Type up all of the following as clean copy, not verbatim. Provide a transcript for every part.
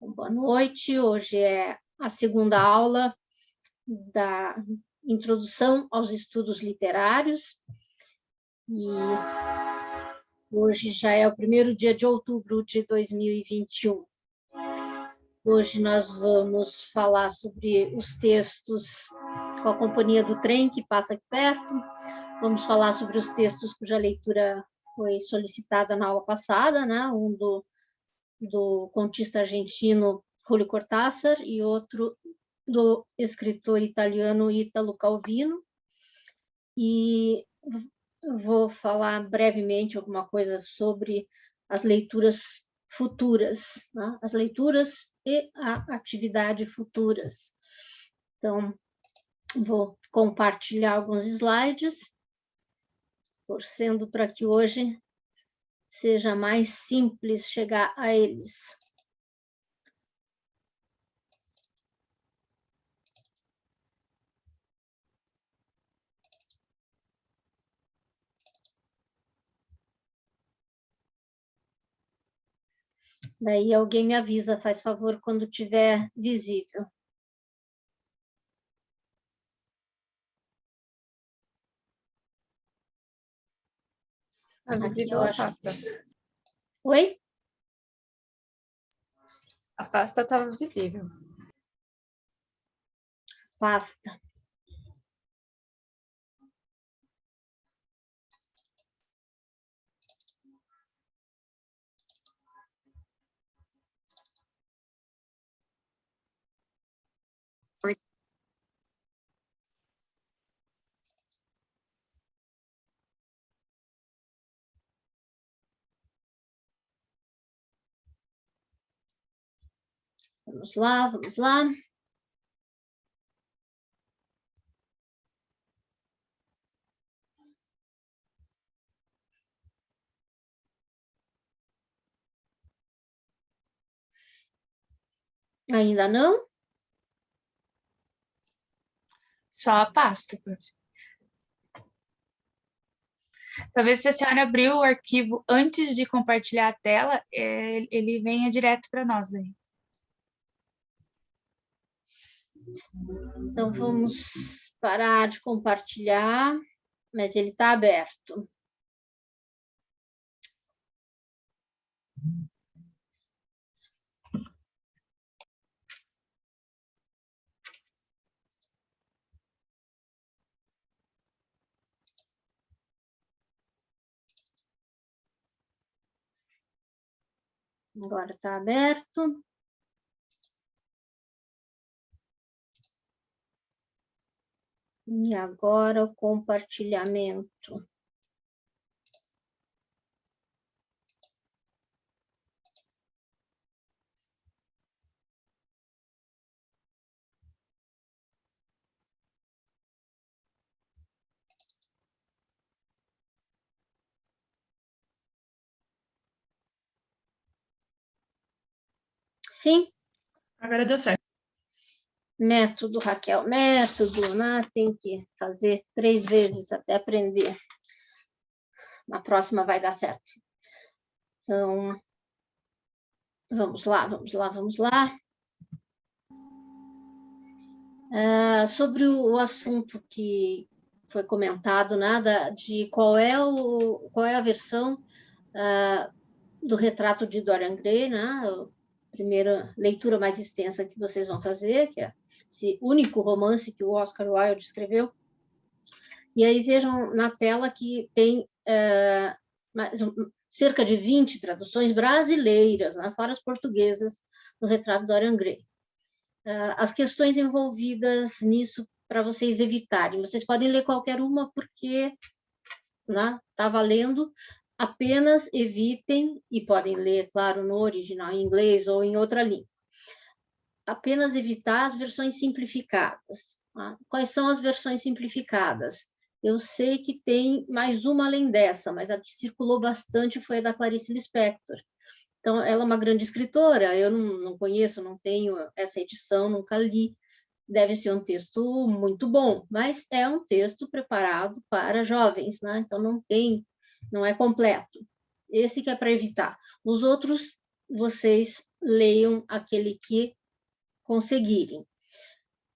Boa noite. Hoje é a segunda aula da Introdução aos Estudos Literários. E hoje já é o primeiro dia de outubro de 2021. Hoje nós vamos falar sobre os textos com a Companhia do Trem, que passa aqui perto. Vamos falar sobre os textos cuja leitura foi solicitada na aula passada, né? Um do contista argentino Julio Cortázar e outro do escritor italiano Italo Calvino. E vou falar brevemente alguma coisa sobre as leituras futuras, né? As leituras e a atividade futuras. Então, vou compartilhar alguns slides, torcendo para que hoje seja mais simples chegar a eles. Daí alguém me avisa, faz favor, quando tiver visível. A visível Aqui, afasta. Oi? A pasta estava visível. Pasta. Vamos lá, vamos lá. Ainda não? Só a pasta, prof. Talvez se a senhora abriu o arquivo antes de compartilhar a tela, ele venha direto para nós daí. Então, vamos parar de compartilhar, mas ele está aberto. Agora está aberto. E agora o compartilhamento. Sim? Agora deu certo. Método, Raquel, método, né? Tem que fazer 3 vezes até aprender. Na próxima vai dar certo. Então, vamos lá, vamos lá, vamos lá. Sobre o assunto que foi comentado, né, de qual é a versão do retrato de Dorian Gray, né, a primeira leitura mais extensa que vocês vão fazer, que é esse único romance que o Oscar Wilde escreveu. E aí vejam na tela que tem cerca de 20 traduções brasileiras, né, fora as portuguesas, do retrato de Dorian Gray. As questões envolvidas nisso para vocês evitarem. Vocês podem ler qualquer uma porque está valendo. Apenas evitem, e podem ler, claro, no original em inglês ou em outra língua. Apenas evitar as versões simplificadas. Tá? Quais são as versões simplificadas? Eu sei que tem mais uma além dessa, mas a que circulou bastante foi a da Clarice Lispector. Então, ela é uma grande escritora, eu não conheço, não tenho essa edição, nunca li. Deve ser um texto muito bom, mas é um texto preparado para jovens, né? Então, não é completo. Esse que é para evitar. Os outros, vocês leiam aquele que conseguirem.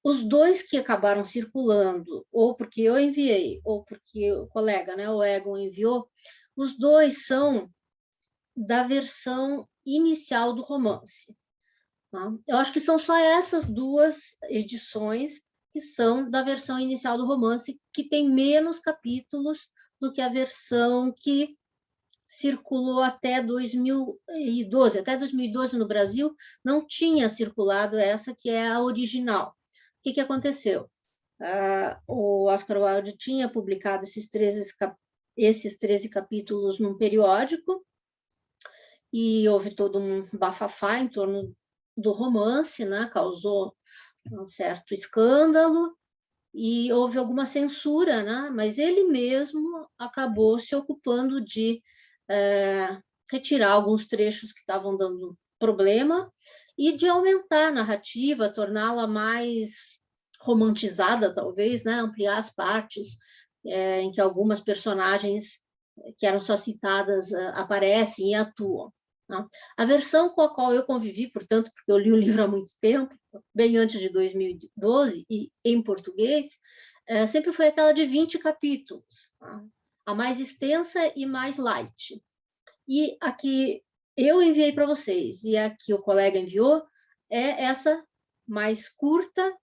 Os dois que acabaram circulando, ou porque eu enviei, ou porque o colega, né, o Egon, enviou, os dois são da versão inicial do romance. Tá? Eu acho que são só essas duas edições que são da versão inicial do romance, que tem menos capítulos do que a versão que circulou até 2012. Até 2012 no Brasil não tinha circulado essa, que é a original. O que aconteceu? O Oscar Wilde tinha publicado esses 13 capítulos num periódico, e houve todo um bafafá em torno do romance, né? Causou um certo escândalo, e houve alguma censura, né? Mas ele mesmo acabou se ocupando de retirar alguns trechos que estavam dando problema e de aumentar a narrativa, torná-la mais romantizada, talvez, né? Ampliar as partes em que algumas personagens que eram só citadas aparecem e atuam. Né? A versão com a qual eu convivi, portanto, porque eu li o livro há muito tempo, bem antes de 2012, e em português, sempre foi aquela de 20 capítulos, tá? A mais extensa e mais light. E a que eu enviei para vocês e a que o colega enviou é essa mais curta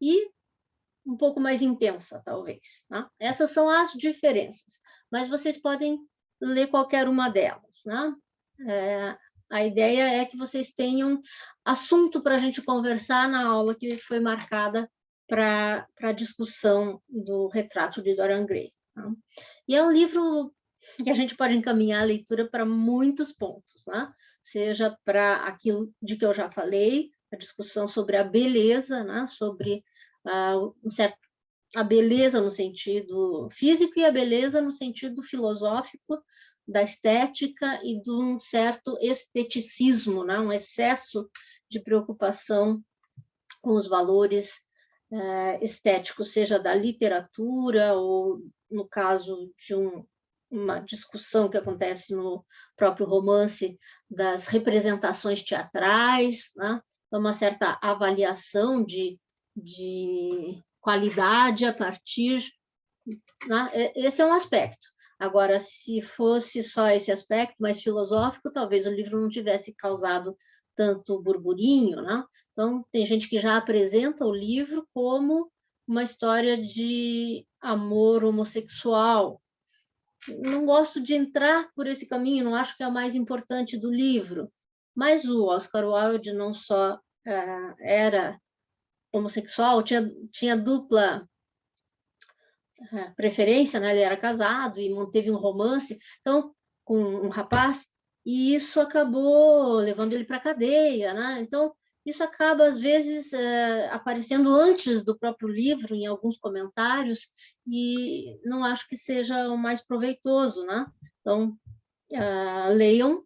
e um pouco mais intensa, talvez. Né? Essas são as diferenças, mas vocês podem ler qualquer uma delas. Né? A ideia é que vocês tenham assunto para a gente conversar na aula que foi marcada para a discussão do retrato de Dorian Gray. Né? E é um livro que a gente pode encaminhar a leitura para muitos pontos, né? Seja para aquilo de que eu já falei, a discussão sobre a beleza, né? Sobre a beleza no sentido físico e a beleza no sentido filosófico, da estética e de um certo esteticismo, né? Um excesso de preocupação com os valores estéticos, seja da literatura ou, no caso de uma discussão que acontece no próprio romance, das representações teatrais, né? Uma certa avaliação de qualidade a partir... Né? Esse é um aspecto. Agora, se fosse só esse aspecto mais filosófico, talvez o livro não tivesse causado tanto burburinho, né? Então, tem gente que já apresenta o livro como uma história de amor homossexual. Não gosto de entrar por esse caminho, não acho que é o mais importante do livro. Mas o Oscar Wilde não só era homossexual, tinha dupla preferência, né? Ele era casado e manteve um romance então, com um rapaz, e isso acabou levando ele para a cadeia. Né? Então, isso acaba, às vezes, aparecendo antes do próprio livro, em alguns comentários, e não acho que seja o mais proveitoso. Né? Então, leiam,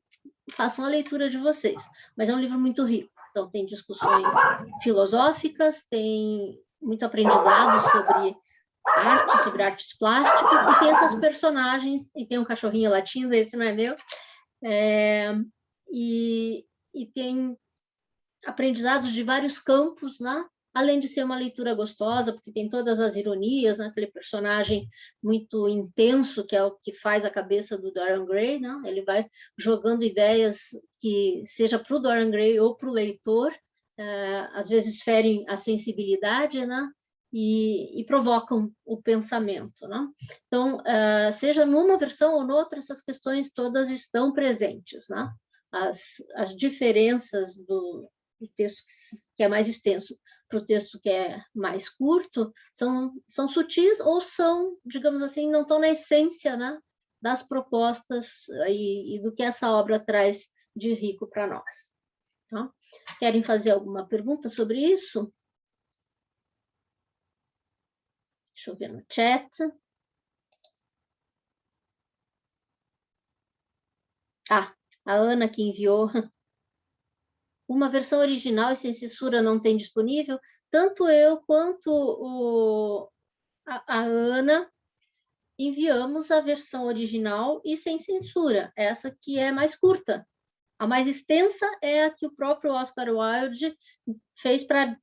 façam a leitura de vocês. Mas é um livro muito rico. Então, tem discussões filosóficas, tem muito aprendizado sobre arte, sobre artes plásticas, e tem essas personagens, e tem um cachorrinho latindo, esse não é meu, e tem aprendizados de vários campos, né? Além de ser uma leitura gostosa, porque tem todas as ironias, né? Aquele personagem muito intenso, que é o que faz a cabeça do Dorian Gray, né? Ele vai jogando ideias que, seja para o Dorian Gray ou para o leitor, às vezes ferem a sensibilidade, né? E provocam o pensamento. Né? Então, seja numa versão ou noutra, essas questões todas estão presentes. Né? As diferenças do texto que é mais extenso para o texto que é mais curto são sutis ou são, digamos assim, não estão na essência, né, das propostas e do que essa obra traz de rico para nós. Tá? Querem fazer alguma pergunta sobre isso? Deixa eu ver no chat. A Ana que enviou. Uma versão original e sem censura não tem disponível? Tanto eu quanto a Ana enviamos a versão original e sem censura, essa que é mais curta. A mais extensa é a que o próprio Oscar Wilde fez para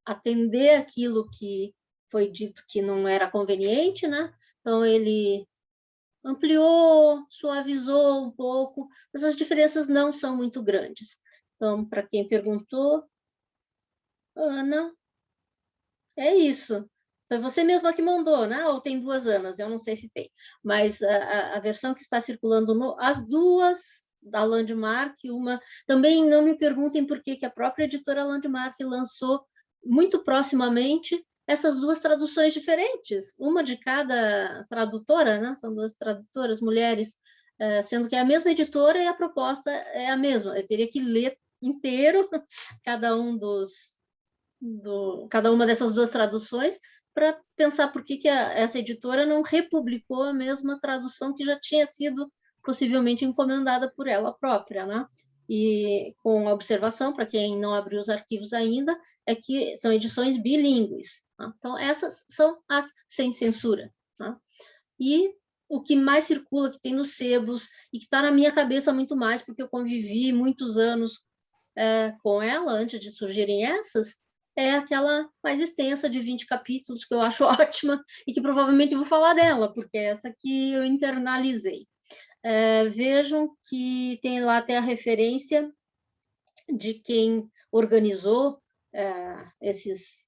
atender aquilo que foi dito que não era conveniente, né? Então, ele ampliou, suavizou um pouco, mas as diferenças não são muito grandes. Então, para quem perguntou, Ana, é isso. Foi você mesma que mandou, né? Ou tem 2 Anas? Eu não sei se tem. Mas a versão que está circulando, as duas da Landmark, uma... Também não me perguntem por que a própria editora Landmark lançou muito proximamente essas 2 traduções diferentes, uma de cada tradutora, né? São 2 tradutoras, mulheres, sendo que é a mesma editora e a proposta é a mesma. Eu teria que ler inteiro cada uma dessas 2 traduções para pensar por que essa editora não republicou a mesma tradução que já tinha sido possivelmente encomendada por ela própria, né? E com a observação, para quem não abriu os arquivos ainda, é que são edições bilíngues. Tá? Então, essas são as sem censura. Tá? E o que mais circula, que tem nos sebos, e que está na minha cabeça muito mais, porque eu convivi muitos anos com ela, antes de surgirem essas, é aquela mais extensa, de 20 capítulos, que eu acho ótima, e que provavelmente vou falar dela, porque é essa que eu internalizei. Vejam que tem lá até a referência de quem organizou esses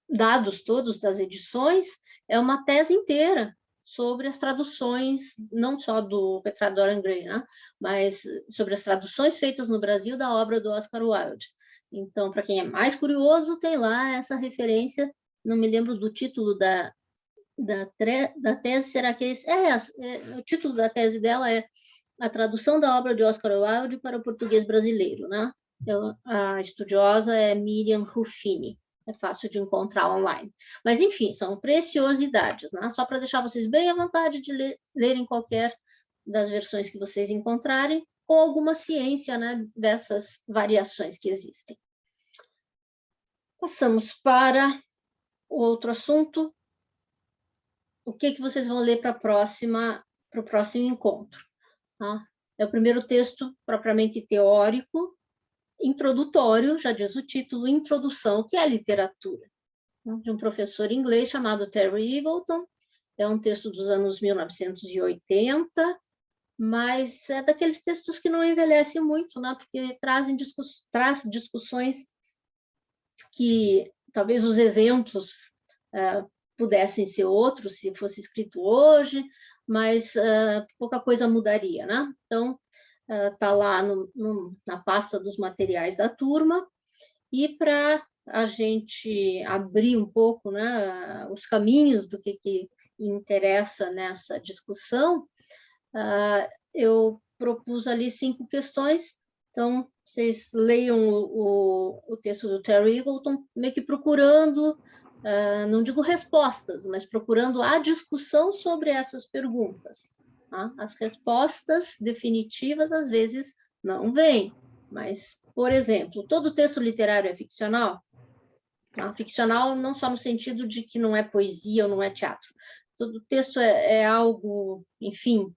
dados todos das edições, é uma tese inteira sobre as traduções, não só do Retrato de Dorian Gray, né? Mas sobre as traduções feitas no Brasil da obra do Oscar Wilde. Então, para quem é mais curioso, tem lá essa referência, não me lembro do título da tese, será que o título da tese dela é A Tradução da Obra de Oscar Wilde para o Português Brasileiro, né? Então, a estudiosa é Miriam Ruffini. É fácil de encontrar online. Mas, enfim, são preciosidades, né? Só para deixar vocês bem à vontade de lerem qualquer das versões que vocês encontrarem, com alguma ciência, né, dessas variações que existem. Passamos para outro assunto. O que vocês vão ler para o próximo encontro? Tá? É o primeiro texto propriamente teórico, introdutório, já diz o título, Introdução, que é a literatura, de um professor inglês chamado Terry Eagleton. É um texto dos anos 1980, mas é daqueles textos que não envelhecem muito, né? Porque traz discussões que talvez os exemplos pudessem ser outros se fosse escrito hoje, mas pouca coisa mudaria, né? Então, está lá na pasta dos materiais da turma, e para a gente abrir um pouco, né, os caminhos do que interessa nessa discussão, eu propus ali 5 questões. Então, vocês leiam o texto do Terry Eagleton, meio que procurando, não digo respostas, mas procurando a discussão sobre essas perguntas. Tá? As respostas definitivas, às vezes, não vêm, mas, por exemplo, todo texto literário é ficcional? Tá? Ficcional não só no sentido de que não é poesia ou não é teatro. Todo texto é algo, enfim,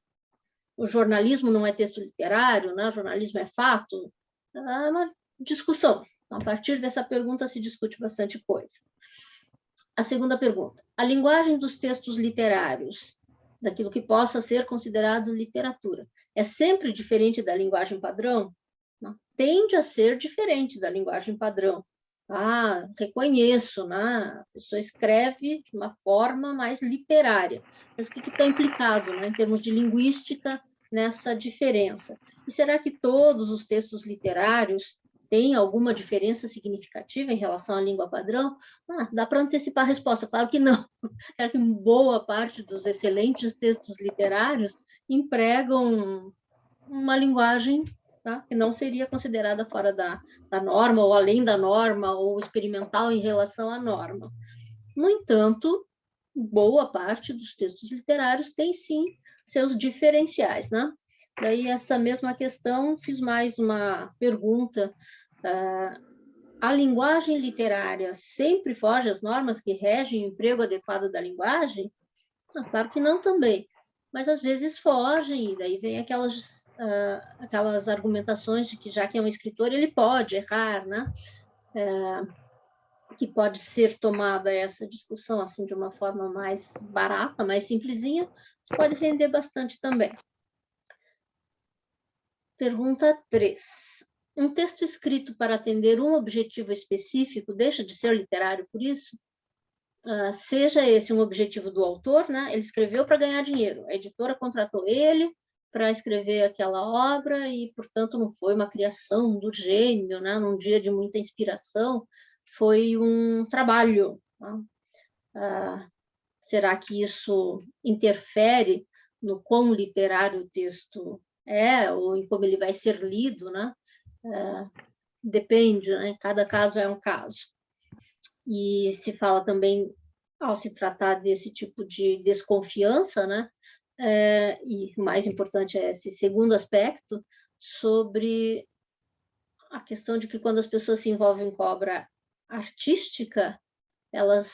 o jornalismo não é texto literário, né? O jornalismo é fato. É uma discussão. A partir dessa pergunta se discute bastante coisa. A segunda pergunta: a linguagem dos textos literários, daquilo que possa ser considerado literatura, é sempre diferente da linguagem padrão? Não. Tende a ser diferente da linguagem padrão. Reconheço, né? A pessoa escreve de uma forma mais literária. Mas o que está implicado, né, em termos de linguística nessa diferença? E será que todos os textos literários têm alguma diferença significativa em relação à língua padrão? Dá para antecipar a resposta, claro que não. É que boa parte dos excelentes textos literários empregam uma linguagem, tá, que não seria considerada fora da norma, ou além da norma, ou experimental em relação à norma. No entanto, boa parte dos textos literários tem, sim, seus diferenciais, né? Daí, essa mesma questão, fiz mais uma pergunta. A linguagem literária sempre foge às normas que regem o emprego adequado da linguagem? Claro que não também, mas às vezes fogem, e daí vem aquelas aquelas argumentações de que, já que é um escritor, ele pode errar, né? Que pode ser tomada essa discussão assim de uma forma mais barata, mais simplesinha, pode render bastante também. Pergunta 3. Um texto escrito para atender um objetivo específico deixa de ser literário por isso? Seja esse um objetivo do autor, né? Ele escreveu para ganhar dinheiro, a editora contratou ele para escrever aquela obra e, portanto, não foi uma criação do gênio, né? Num dia de muita inspiração, foi um trabalho. Né? Será que isso interfere no quão literário o texto é, ou em como ele vai ser lido, né? Depende, né? Cada caso é um caso. E se fala também, ao se tratar desse tipo de desconfiança, né? E o mais importante é esse segundo aspecto, sobre a questão de que quando as pessoas se envolvem com obra artística, elas,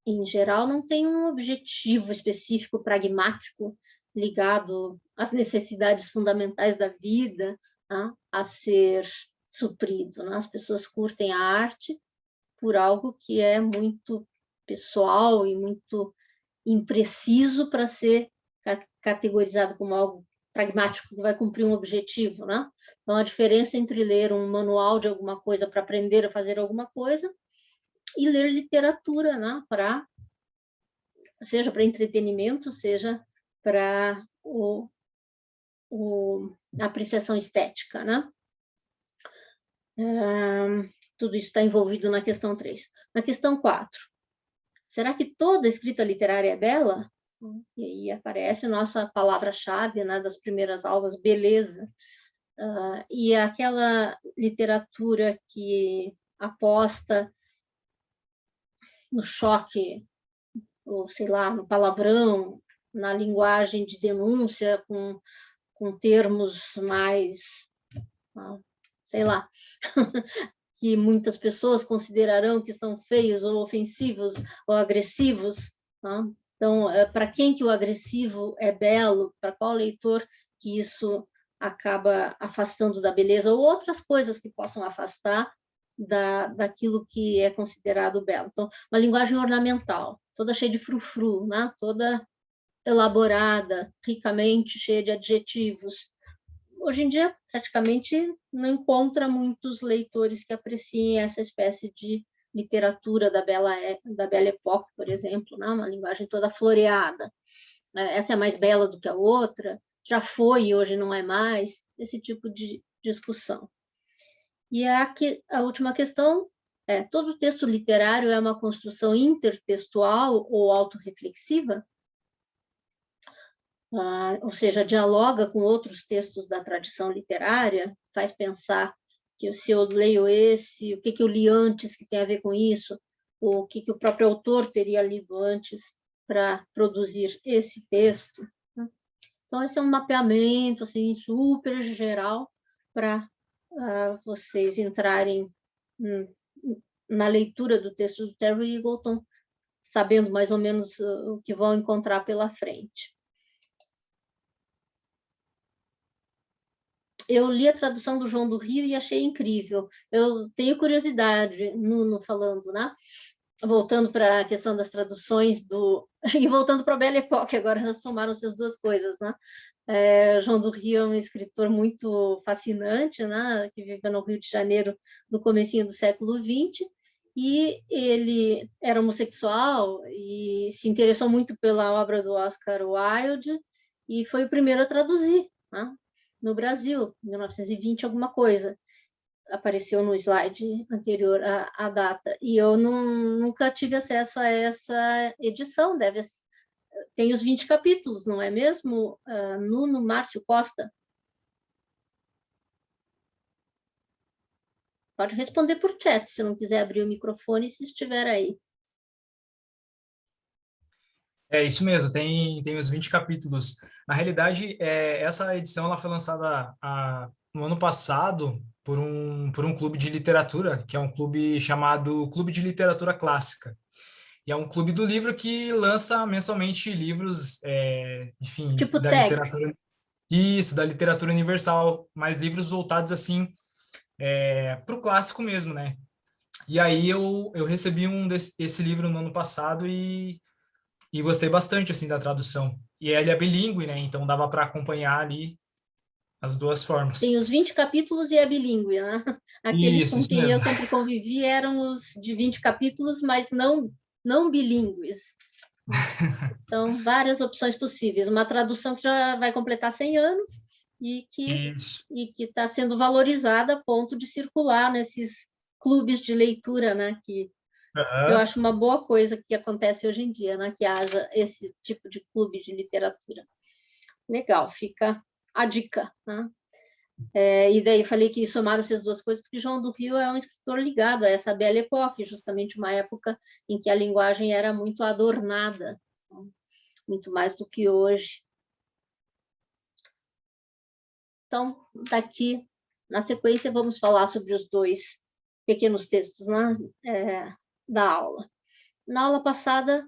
em geral, não têm um objetivo específico, pragmático, ligado às necessidades fundamentais da vida, né, a ser suprido. Né? As pessoas curtem a arte por algo que é muito pessoal e muito impreciso para ser categorizado como algo pragmático, que vai cumprir um objetivo, né? Então, a diferença entre ler um manual de alguma coisa para aprender a fazer alguma coisa e ler literatura, né? Seja para entretenimento, seja para a apreciação estética, né? Tudo isso está envolvido na questão 3. Na questão 4, será que toda escrita literária é bela? E aí aparece a nossa palavra-chave, né, das primeiras aulas, beleza. E aquela literatura que aposta no choque, ou sei lá, no palavrão, na linguagem de denúncia, com termos mais, sei lá, que muitas pessoas considerarão que são feios ou ofensivos ou agressivos. Tá? Então, para quem que o agressivo é belo? Para qual leitor que isso acaba afastando da beleza? Ou outras coisas que possam afastar daquilo que é considerado belo. Então, uma linguagem ornamental, toda cheia de frufru, né? Toda elaborada, ricamente cheia de adjetivos. Hoje em dia, praticamente não encontra muitos leitores que apreciem essa espécie de literatura da Belle Époque, por exemplo, né? Uma linguagem toda floreada. Essa é mais bela do que a outra, já foi e hoje não é mais, esse tipo de discussão. E a última questão é: todo texto literário é uma construção intertextual ou autorreflexiva? Ou seja, dialoga com outros textos da tradição literária, faz pensar que se eu leio esse, o que eu li antes que tem a ver com isso, ou o que o próprio autor teria lido antes para produzir esse texto. Então, esse é um mapeamento assim, super geral para vocês entrarem na leitura do texto do Terry Eagleton, sabendo mais ou menos o que vão encontrar pela frente. Eu li a tradução do João do Rio e achei incrível. Eu tenho curiosidade, Nuno falando, né? Voltando para a questão das traduções e voltando para a Belle Époque, agora somaram-se as duas coisas, né? João do Rio é um escritor muito fascinante, né? Que viveu no Rio de Janeiro no comecinho do século XX, e ele era homossexual e se interessou muito pela obra do Oscar Wilde e foi o primeiro a traduzir, né? No Brasil, em 1920, alguma coisa. Apareceu no slide anterior à data. E eu nunca tive acesso a essa edição. Tem os 20 capítulos, não é mesmo, Nuno Márcio Costa? Pode responder por chat, se não quiser abrir o microfone, se estiver aí. É isso mesmo, tem os 20 capítulos. Na realidade, essa edição ela foi lançada no ano passado por um clube de literatura, que é um clube chamado Clube de Literatura Clássica. E é um clube do livro que lança mensalmente livros, enfim, Tipo da tag. literatura. Isso, da literatura universal, mais livros voltados assim para o clássico mesmo, né? E aí eu recebi esse livro no ano passado e gostei bastante assim da tradução. E ele é bilíngue, né? Então dava para acompanhar ali as duas formas. Tem os 20 capítulos e é bilíngue, né? Aqueles com Isso quem eu mesmo. sempre convivi eram os de 20 capítulos, mas não bilíngues. Então, várias opções possíveis. Uma tradução que já vai completar 100 anos e Isso. que está sendo valorizada a ponto de circular nesses clubes de leitura, né? Que eu Aham. acho uma boa coisa que acontece hoje em dia, né? Que haja esse tipo de clube de literatura. Legal, fica a dica, né? E daí falei que somaram-se as duas coisas, porque João do Rio é um escritor ligado a essa Belle Époque, justamente uma época em que a linguagem era muito adornada, muito mais do que hoje. Então, daqui, na sequência, vamos falar sobre os dois pequenos textos, né, da aula. Na aula passada,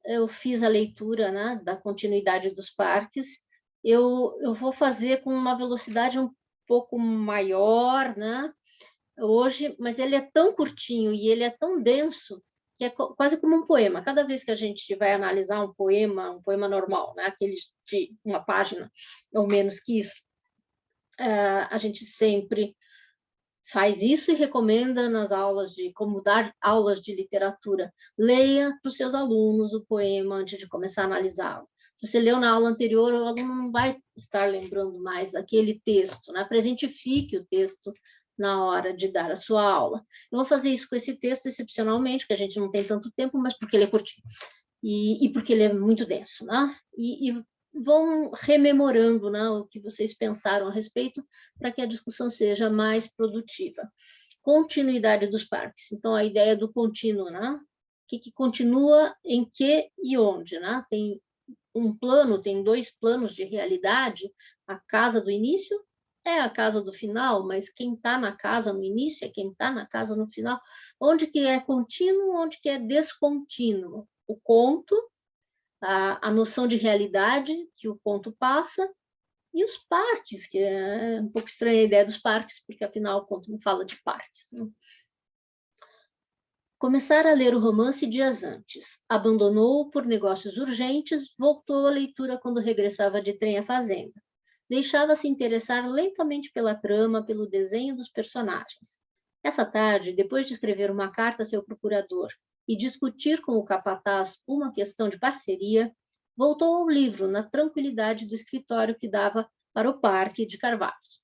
eu fiz a leitura, né, da continuidade dos parques. Eu vou fazer com uma velocidade um pouco maior, né, hoje, mas ele é tão curtinho e ele é tão denso que é quase como um poema. Cada vez que a gente vai analisar um poema normal, né, aqueles de uma página ou menos que isso, a gente sempre faz isso e recomenda nas aulas de como dar aulas de literatura. Leia para os seus alunos o poema antes de começar a analisá-lo. Se você leu na aula anterior, o aluno não vai estar lembrando mais daquele texto, né? Presentifique o texto na hora de dar a sua aula. Eu vou fazer isso com esse texto excepcionalmente, que a gente não tem tanto tempo, mas porque ele é curtinho e porque ele é muito denso, né? E vão rememorando, né, o que vocês pensaram a respeito, para que a discussão seja mais produtiva. Continuidade dos parques. Então, a ideia do contínuo, né? O que continua em que e onde, né? Tem um plano, tem dois planos de realidade. A casa do início é a casa do final, mas quem está na casa no início é quem está na casa no final. Onde que é contínuo, onde que é descontínuo? O conto, a noção de realidade que o conto passa, e os parques, que é um pouco estranha a ideia dos parques, porque afinal o conto não fala de parques. Né? Começara a ler o romance dias antes. Abandonou-o por negócios urgentes, voltou à leitura quando regressava de trem à fazenda. Deixava-se interessar lentamente pela trama, pelo desenho dos personagens. Essa tarde, depois de escrever uma carta a seu procurador e discutir com o capataz uma questão de parceria, voltou ao livro na tranquilidade do escritório que dava para o Parque de Carvalhos.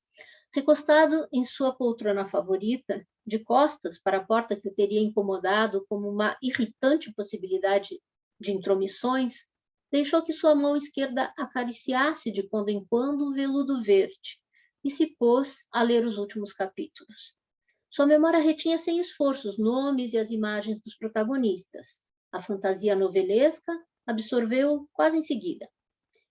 Recostado em sua poltrona favorita, de costas para a porta que o teria incomodado como uma irritante possibilidade de intromissões, deixou que sua mão esquerda acariciasse de quando em quando o veludo verde e se pôs a ler os últimos capítulos. Sua memória retinha sem esforço os nomes e as imagens dos protagonistas. A fantasia novelesca absorveu quase em seguida.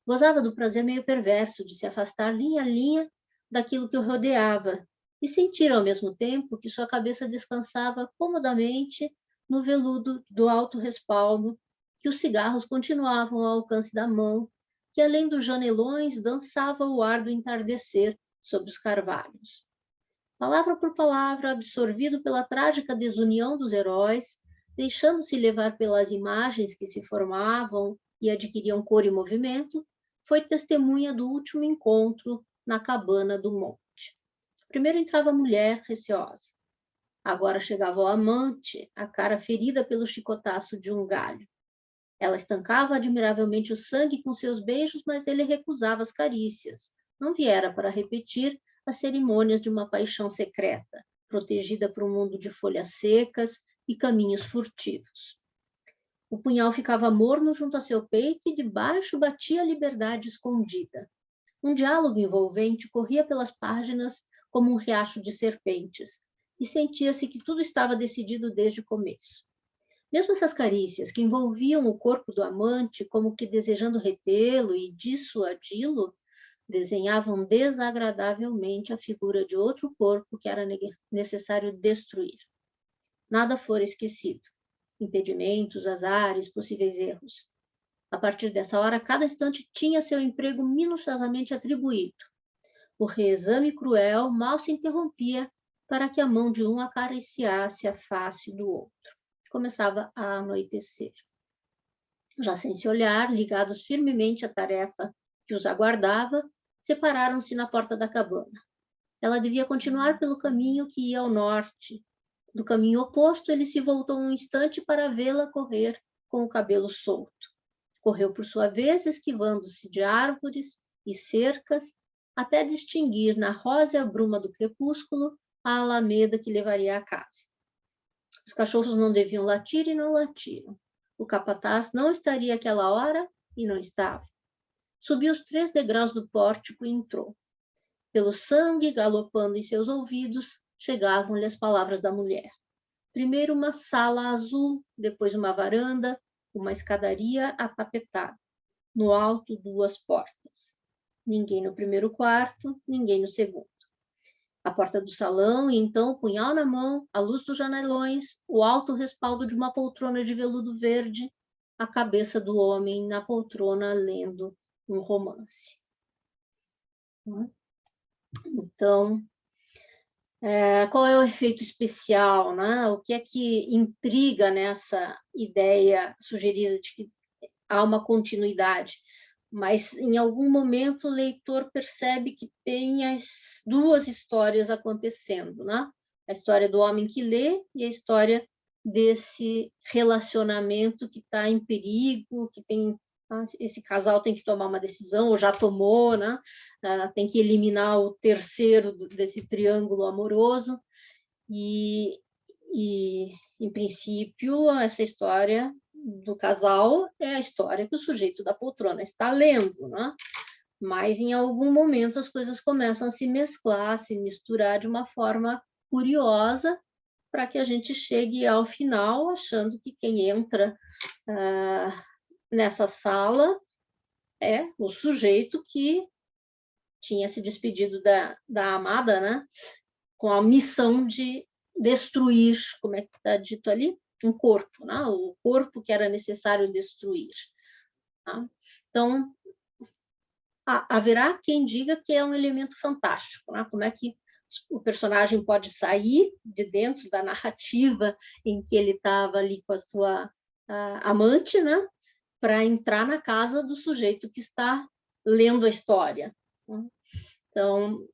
Gozava do prazer meio perverso de se afastar linha a linha daquilo que o rodeava e sentir ao mesmo tempo que sua cabeça descansava comodamente no veludo do alto respaldo, que os cigarros continuavam ao alcance da mão, que além dos janelões dançava o ar do entardecer sob os carvalhos. Palavra por palavra, absorvido pela trágica desunião dos heróis, deixando-se levar pelas imagens que se formavam e adquiriam cor e movimento, foi testemunha do último encontro na cabana do monte. Primeiro entrava a mulher, receosa. Agora chegava o amante, a cara ferida pelo chicotaço de um galho. Ela estancava admiravelmente o sangue com seus beijos, mas ele recusava as carícias. Não viera para repetir as cerimônias de uma paixão secreta, protegida por um mundo de folhas secas e caminhos furtivos. O punhal ficava morno junto a seu peito e debaixo batia a liberdade escondida. Um diálogo envolvente corria pelas páginas como um riacho de serpentes, e sentia-se que tudo estava decidido desde o começo. Mesmo essas carícias, que envolviam o corpo do amante como que desejando retê-lo e dissuadi-lo, desenhavam desagradavelmente a figura de outro corpo que era necessário destruir. Nada fora esquecido. Impedimentos, azares, possíveis erros. A partir dessa hora, cada estante tinha seu emprego minuciosamente atribuído. O reexame cruel mal se interrompia para que a mão de um acariciasse a face do outro. Começava a anoitecer. Já sem se olhar, ligados firmemente à tarefa que os aguardava, separaram-se na porta da cabana. Ela devia continuar pelo caminho que ia ao norte. Do caminho oposto, ele se voltou um instante para vê-la correr com o cabelo solto. Correu por sua vez, esquivando-se de árvores e cercas, até distinguir na rósea bruma do crepúsculo a alameda que levaria à casa. Os cachorros não deviam latir e não latiram. O capataz não estaria àquela hora e não estava. Subiu os 3 degraus do pórtico e entrou. Pelo sangue galopando em seus ouvidos, chegavam-lhe as palavras da mulher. Primeiro uma sala azul, depois uma varanda, uma escadaria atapetada. No alto, 2 portas. Ninguém no primeiro quarto, ninguém no segundo. A porta do salão, e então, o punhal na mão, a luz dos janelões, o alto respaldo de uma poltrona de veludo verde, a cabeça do homem na poltrona lendo um romance. Então, qual é o efeito especial, né? O que é que intriga nessa ideia sugerida de que há uma continuidade? Mas, em algum momento, o leitor percebe que tem as 2 histórias acontecendo, né? A história do homem que lê e a história desse relacionamento que está em perigo, que tem esse casal tem que tomar uma decisão, ou já tomou, né? Tem que eliminar o terceiro desse triângulo amoroso. E, em princípio, essa história do casal é a história que o sujeito da poltrona está lendo, né? Mas, em algum momento, as coisas começam a se mesclar, a se misturar de uma forma curiosa, para que a gente chegue ao final achando que quem entra nessa sala é o sujeito que tinha se despedido da amada, né? Com a missão de destruir, como é que está dito ali? Um corpo, né? O corpo que era necessário destruir. Tá? Então, haverá quem diga que é um elemento fantástico, né? Como é que o personagem pode sair de dentro da narrativa em que ele estava ali com a sua amante, né? Para entrar na casa do sujeito que está lendo a história. Então,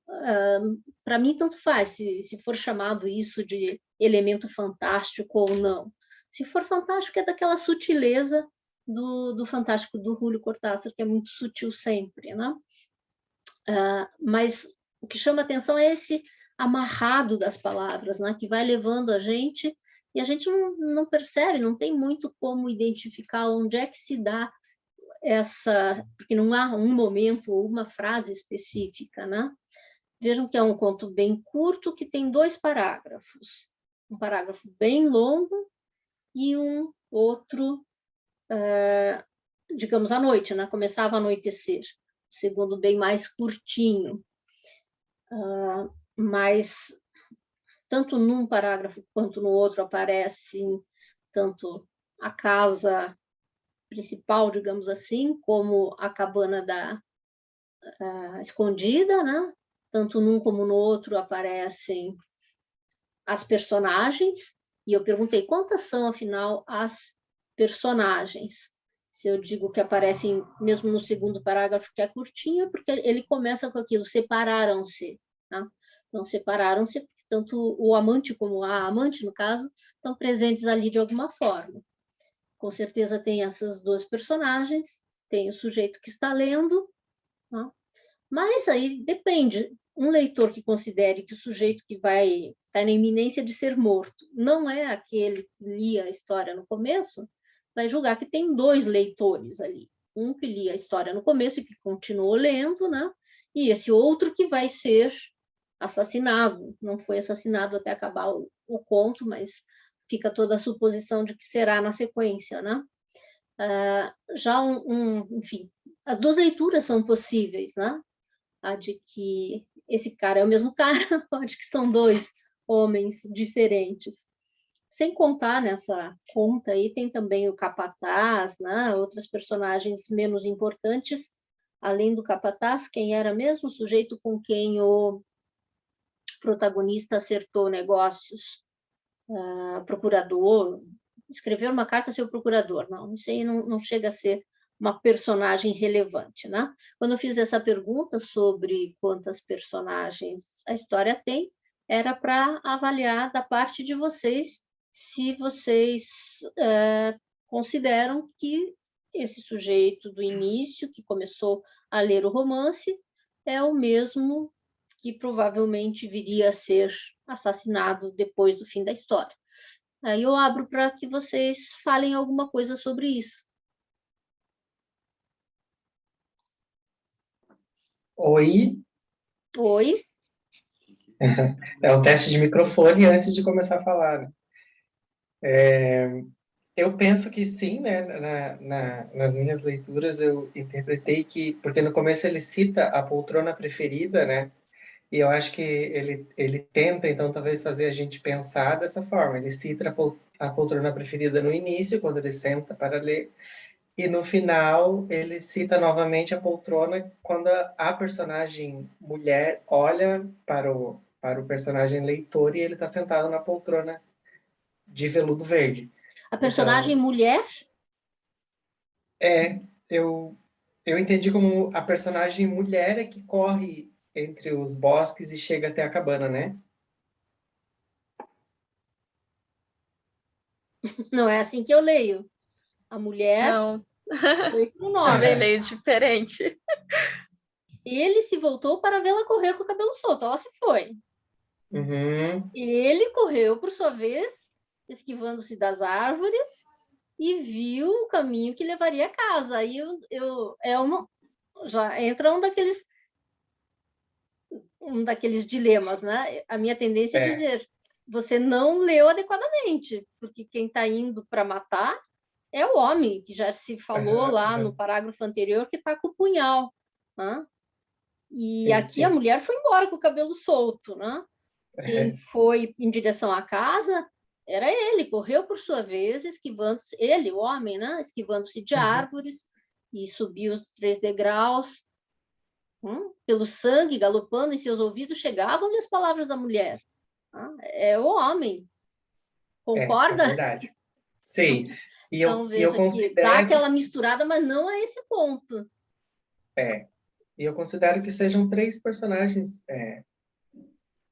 para mim, tanto faz se for chamado isso de elemento fantástico ou não. Se for fantástico, é daquela sutileza do fantástico do Julio Cortázar, que é muito sutil sempre, né? Mas o que chama atenção é esse amarrado das palavras, né? Que vai levando a gente, e a gente não percebe, não tem muito como identificar onde é que se dá porque não há um momento ou uma frase específica, né? Vejam que é um conto bem curto, que tem 2 parágrafos. Um parágrafo bem longo e um outro, digamos, à noite, né? Começava a anoitecer. O segundo bem mais curtinho. Mas, tanto num parágrafo quanto no outro, aparecem tanto a casa principal, digamos assim, como a cabana escondida, né? Tanto num como no outro aparecem as personagens, e eu perguntei quantas são, afinal, as personagens. Se eu digo que aparecem mesmo no segundo parágrafo, que é curtinho, porque ele começa com aquilo, separaram-se. Tá? Então, separaram-se, porque tanto o amante como a amante, no caso, estão presentes ali de alguma forma. Com certeza tem essas 2 personagens, tem o sujeito que está lendo, tá? Mas aí depende. Um leitor que considere que o sujeito que está na iminência de ser morto não é aquele que lia a história no começo, vai julgar que tem 2 leitores ali. Um que lia a história no começo e que continuou lendo, né? E esse outro que vai ser assassinado. Não foi assassinado até acabar o conto, mas fica toda a suposição de que será na sequência, né? Enfim, as 2 leituras são possíveis, né? A de que esse cara é o mesmo cara, ou de que são 2 homens diferentes. Sem contar nessa conta aí, tem também o capataz, né? Outras personagens menos importantes, além do capataz, quem era mesmo o sujeito com quem o protagonista acertou negócios, procurador, escrever uma carta a seu procurador, não, isso aí não chega a ser uma personagem relevante, né? Quando eu fiz essa pergunta sobre quantas personagens a história tem, era para avaliar da parte de vocês se vocês consideram que esse sujeito do início, que começou a ler o romance, é o mesmo que provavelmente viria a ser assassinado depois do fim da história. Aí eu abro para que vocês falem alguma coisa sobre isso. Oi, Oi? é um teste de microfone antes de começar a falar, né? Eu penso que sim, né? Nas minhas leituras eu interpretei que, porque no começo ele cita a poltrona preferida, né? E eu acho que ele tenta, então, talvez fazer a gente pensar dessa forma. Ele cita a poltrona preferida no início, quando ele senta para ler, e no final ele cita novamente a poltrona quando a personagem mulher olha para o personagem leitor e ele está sentado na poltrona de veludo verde. A personagem Então, mulher? eu entendi como a personagem mulher é que corre entre os bosques e chega até a cabana, né? Não é assim que eu leio. A mulher Não, foi para o também norte. meio diferente. Ele se voltou para vê-la correr com o cabelo solto. Ela se foi. Uhum. Ele correu, por sua vez, esquivando-se das árvores e viu o caminho que levaria a casa. Aí já entra um daqueles dilemas, né? A minha tendência é dizer, você não leu adequadamente, porque quem está indo para matar é o homem, que já se falou lá no parágrafo anterior que está com o punhal, né? E aqui a mulher foi embora com o cabelo solto, né? Quem foi em direção à casa era ele, correu por sua vez, esquivando-se, ele, o homem, né? Esquivando-se de árvores e subiu os 3 degraus. Pelo sangue galopando em seus ouvidos, chegavam-lhe as palavras da mulher. É o homem. Concorda? É verdade. Sim. E então, eu veja considero... que dá aquela misturada, mas não a esse ponto. E eu considero que sejam 3 personagens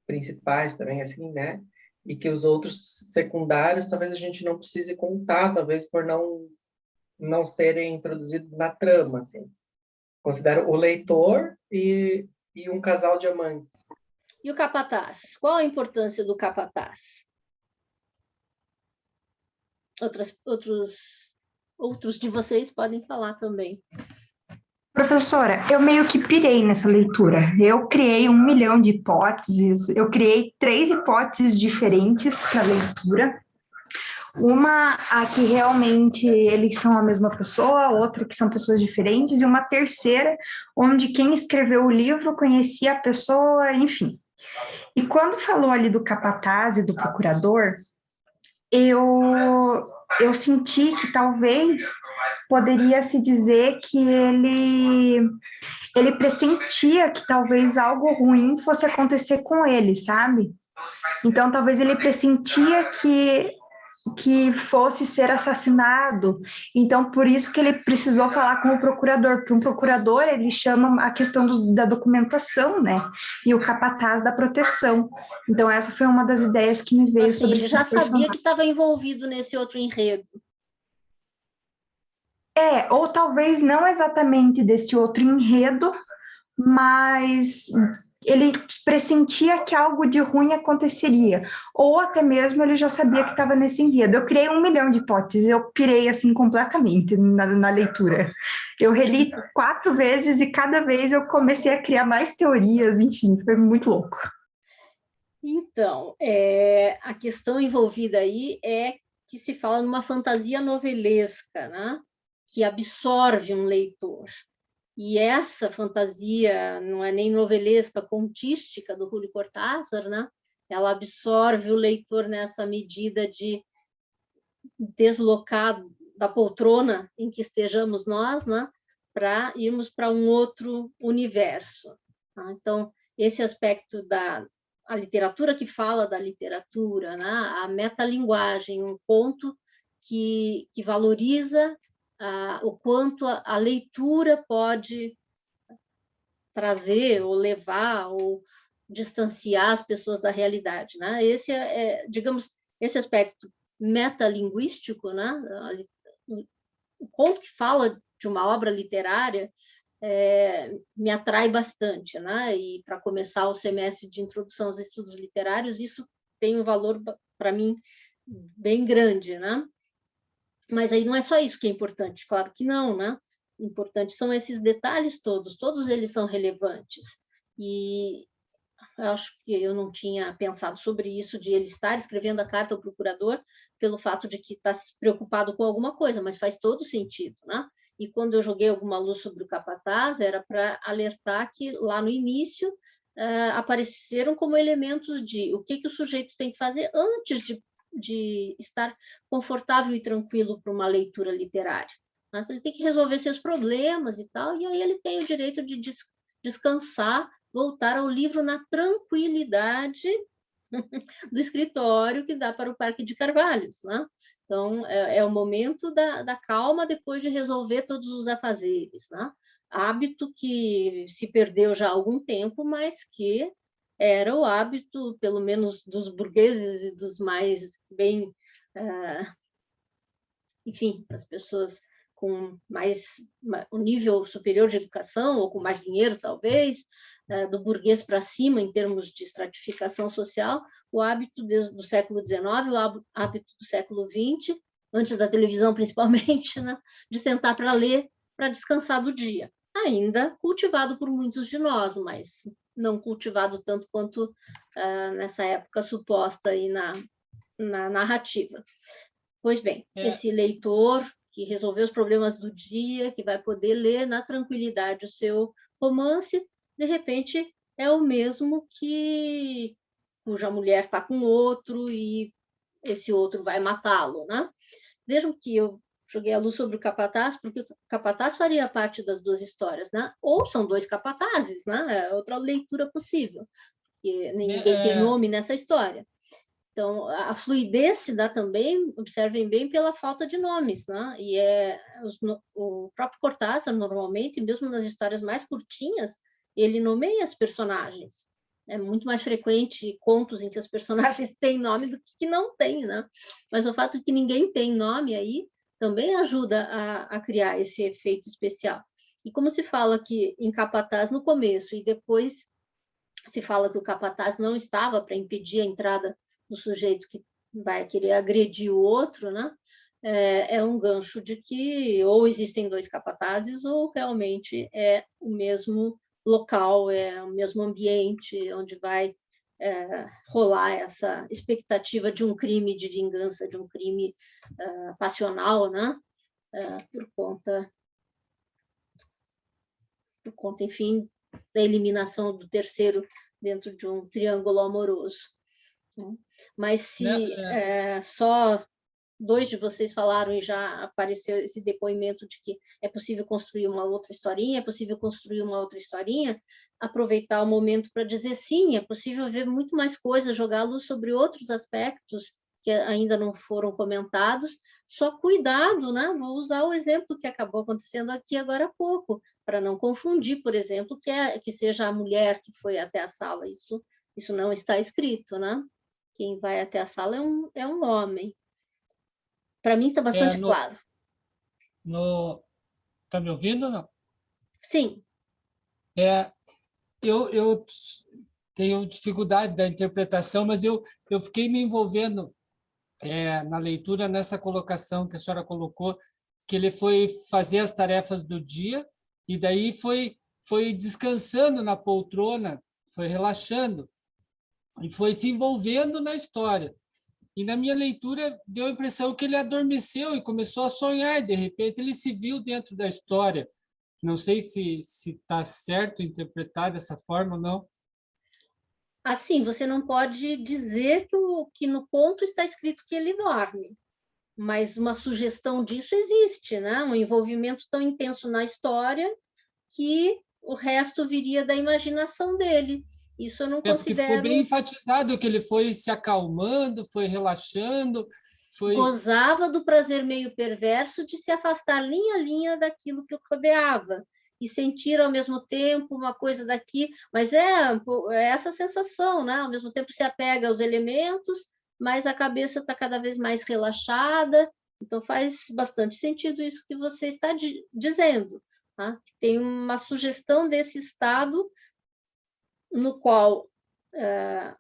principais também, assim, né? E que os outros secundários talvez a gente não precise contar, talvez por não serem introduzidos na trama, assim. Considero o leitor e um casal de amantes. E o capataz? Qual a importância do capataz? Outros de vocês podem falar também. Professora, eu meio que pirei nessa leitura. Eu criei 1 milhão de hipóteses, eu criei 3 hipóteses diferentes para a leitura. Uma, a que realmente eles são a mesma pessoa, outra que são pessoas diferentes, e uma terceira, onde quem escreveu o livro conhecia a pessoa, enfim. E quando falou ali do capataz e do procurador, eu senti que talvez poderia se dizer que ele pressentia que talvez algo ruim fosse acontecer com ele, sabe? Então, talvez ele pressentia que fosse ser assassinado. Então, por isso que ele precisou falar com o procurador, porque um procurador, ele chama a questão da documentação, né? E o capataz da proteção. Então, essa foi uma das ideias que me veio assim, sobre ele já sabia que estava envolvido nesse outro enredo. Ou talvez não exatamente desse outro enredo, mas ele pressentia que algo de ruim aconteceria, ou até mesmo ele já sabia que estava nesse enredo. Eu criei 1 milhão de hipóteses, eu pirei assim completamente na leitura. Eu reli 4 vezes e cada vez eu comecei a criar mais teorias, enfim, foi muito louco. Então, a questão envolvida aí é que se fala numa fantasia novelesca, né? Que absorve um leitor. E essa fantasia não é nem novelesca, contística do Julio Cortázar, né? Ela absorve o leitor nessa medida de deslocar da poltrona em que estejamos nós, né, para irmos para um outro universo. Tá? Então, esse aspecto da a literatura que fala da literatura, né, a metalinguagem, um ponto que valoriza o quanto a leitura pode trazer ou levar ou distanciar as pessoas da realidade, né? Esse digamos, esse aspecto metalinguístico, né? O conto que fala de uma obra literária me atrai bastante, né? E para começar o semestre de introdução aos estudos literários, isso tem um valor para mim bem grande, né? Mas aí não é só isso que é importante, claro que não, né? Importantes são esses detalhes todos eles são relevantes. E eu acho que eu não tinha pensado sobre isso, de ele estar escrevendo a carta ao procurador pelo fato de que está preocupado com alguma coisa, mas faz todo sentido, né? E quando eu joguei alguma luz sobre o capataz, era para alertar que lá no início apareceram como elementos de o que o sujeito tem que fazer antes de estar confortável e tranquilo para uma leitura literária. Então, ele tem que resolver seus problemas e tal, e aí ele tem o direito de descansar, voltar ao livro na tranquilidade do escritório que dá para o Parque de Carvalhos, né? Então, é o momento da calma depois de resolver todos os afazeres, né? Hábito que se perdeu já há algum tempo, mas que era o hábito, pelo menos dos burgueses e dos mais bem, enfim, as pessoas com um nível superior de educação, ou com mais dinheiro, talvez, do burguês para cima, em termos de estratificação social, o hábito do século XIX, o hábito do século XX, antes da televisão principalmente, né, de sentar para ler, para descansar do dia. Ainda cultivado por muitos de nós, mas não cultivado tanto quanto nessa época suposta aí na narrativa. Pois bem, esse leitor que resolveu os problemas do dia, que vai poder ler na tranquilidade o seu romance, de repente é o mesmo cuja mulher está com outro e esse outro vai matá-lo, né? Vejam que eu joguei a luz sobre o capataz, porque o capataz faria parte das duas histórias, né? Ou são dois capatazes, né? É outra leitura possível, porque ninguém tem nome nessa história. Então, a fluidez se dá também, observem bem, pela falta de nomes, né? E o próprio Cortázar, normalmente, mesmo nas histórias mais curtinhas, ele nomeia as personagens. É muito mais frequente contos em que as personagens têm nome do que não têm, né? Mas o fato de que ninguém tem nome aí também ajuda a criar esse efeito especial. E como se fala que em capataz no começo e depois se fala que o capataz não estava para impedir a entrada do sujeito que vai querer agredir o outro, né? É um gancho de que ou existem dois capatazes ou realmente é o mesmo local, é o mesmo ambiente onde vai rolar essa expectativa de um crime de vingança, de um crime passional, né? Por conta, enfim, da eliminação do terceiro dentro de um triângulo amoroso. Mas se só dois de vocês falaram e já apareceu esse depoimento de que é possível construir uma outra historinha, aproveitar o momento para dizer sim, é possível ver muito mais coisas, jogar a luz sobre outros aspectos que ainda não foram comentados, só cuidado, né? Vou usar o exemplo que acabou acontecendo aqui agora há pouco, para não confundir, por exemplo, que seja a mulher que foi até a sala, isso não está escrito, né? Quem vai até a sala é um homem. Para mim está bastante claro. Está me ouvindo, não? Sim. Eu tenho dificuldade da interpretação, mas eu fiquei me envolvendo na leitura nessa colocação que a senhora colocou, que ele foi fazer as tarefas do dia e daí foi descansando na poltrona, foi relaxando e foi se envolvendo na história. E na minha leitura deu a impressão que ele adormeceu e começou a sonhar, e de repente ele se viu dentro da história. Não sei se está certo interpretar dessa forma ou não. Assim, você não pode dizer que no conto está escrito que ele dorme, mas uma sugestão disso existe, né? Um envolvimento tão intenso na história que o resto viria da imaginação dele. Isso eu não Porque ficou bem considero... enfatizado que ele foi se acalmando, foi relaxando, foi... Gozava do prazer meio perverso de se afastar linha a linha daquilo que o rodeava e sentir ao mesmo tempo uma coisa daqui, mas é essa sensação, né? Ao mesmo tempo se apega aos elementos, mas a cabeça está cada vez mais relaxada, então faz bastante sentido isso que você está dizendo, tá? Tem uma sugestão desse estado no qual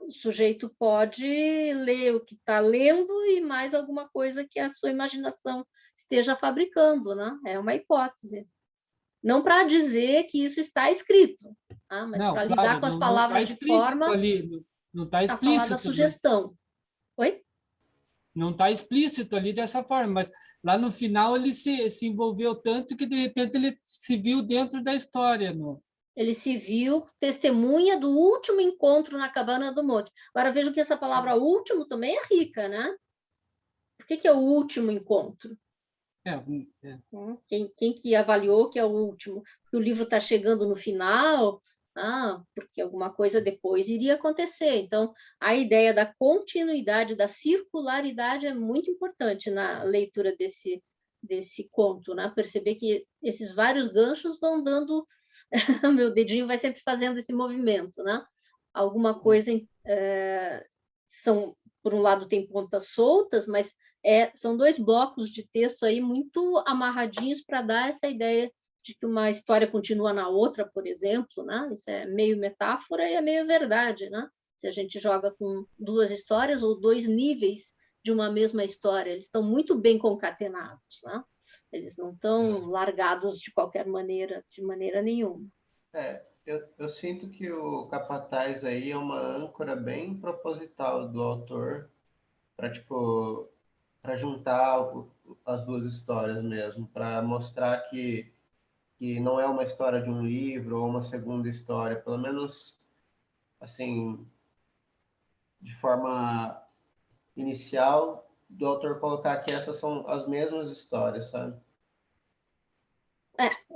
o sujeito pode ler o que está lendo e mais alguma coisa que a sua imaginação esteja fabricando, né? É uma hipótese. Não para dizer que isso está escrito, tá? Mas Não, para claro, lidar com as não está palavras de explícito forma ali, não está a falar da explícito, mas sugestão. Oi? não está explícito ali dessa forma, mas lá no final ele se envolveu tanto que de repente ele se viu dentro da história. Ele se viu testemunha do último encontro na cabana do monte. Agora vejam que essa palavra último também é rica, né? Por que é o último encontro? Quem que avaliou que é o último? Porque o livro está chegando no final, porque alguma coisa depois iria acontecer. Então, a ideia da continuidade, da circularidade é muito importante na leitura desse conto, né? Perceber que esses vários ganchos vão dando... Meu dedinho vai sempre fazendo esse movimento, né? Alguma coisa... por um lado, tem pontas soltas, mas são dois blocos de texto aí muito amarradinhos para dar essa ideia de que uma história continua na outra, por exemplo, né? Isso é meio metáfora e é meio verdade, né? Se a gente joga com duas histórias ou dois níveis de uma mesma história, eles estão muito bem concatenados, né? Eles não estão largados de qualquer maneira, de maneira nenhuma. Eu sinto que o Capataz aí é uma âncora bem proposital do autor para tipo para juntar as duas histórias mesmo, para mostrar que não é uma história de um livro ou uma segunda história, pelo menos assim, de forma inicial, do autor colocar que essas são as mesmas histórias, sabe?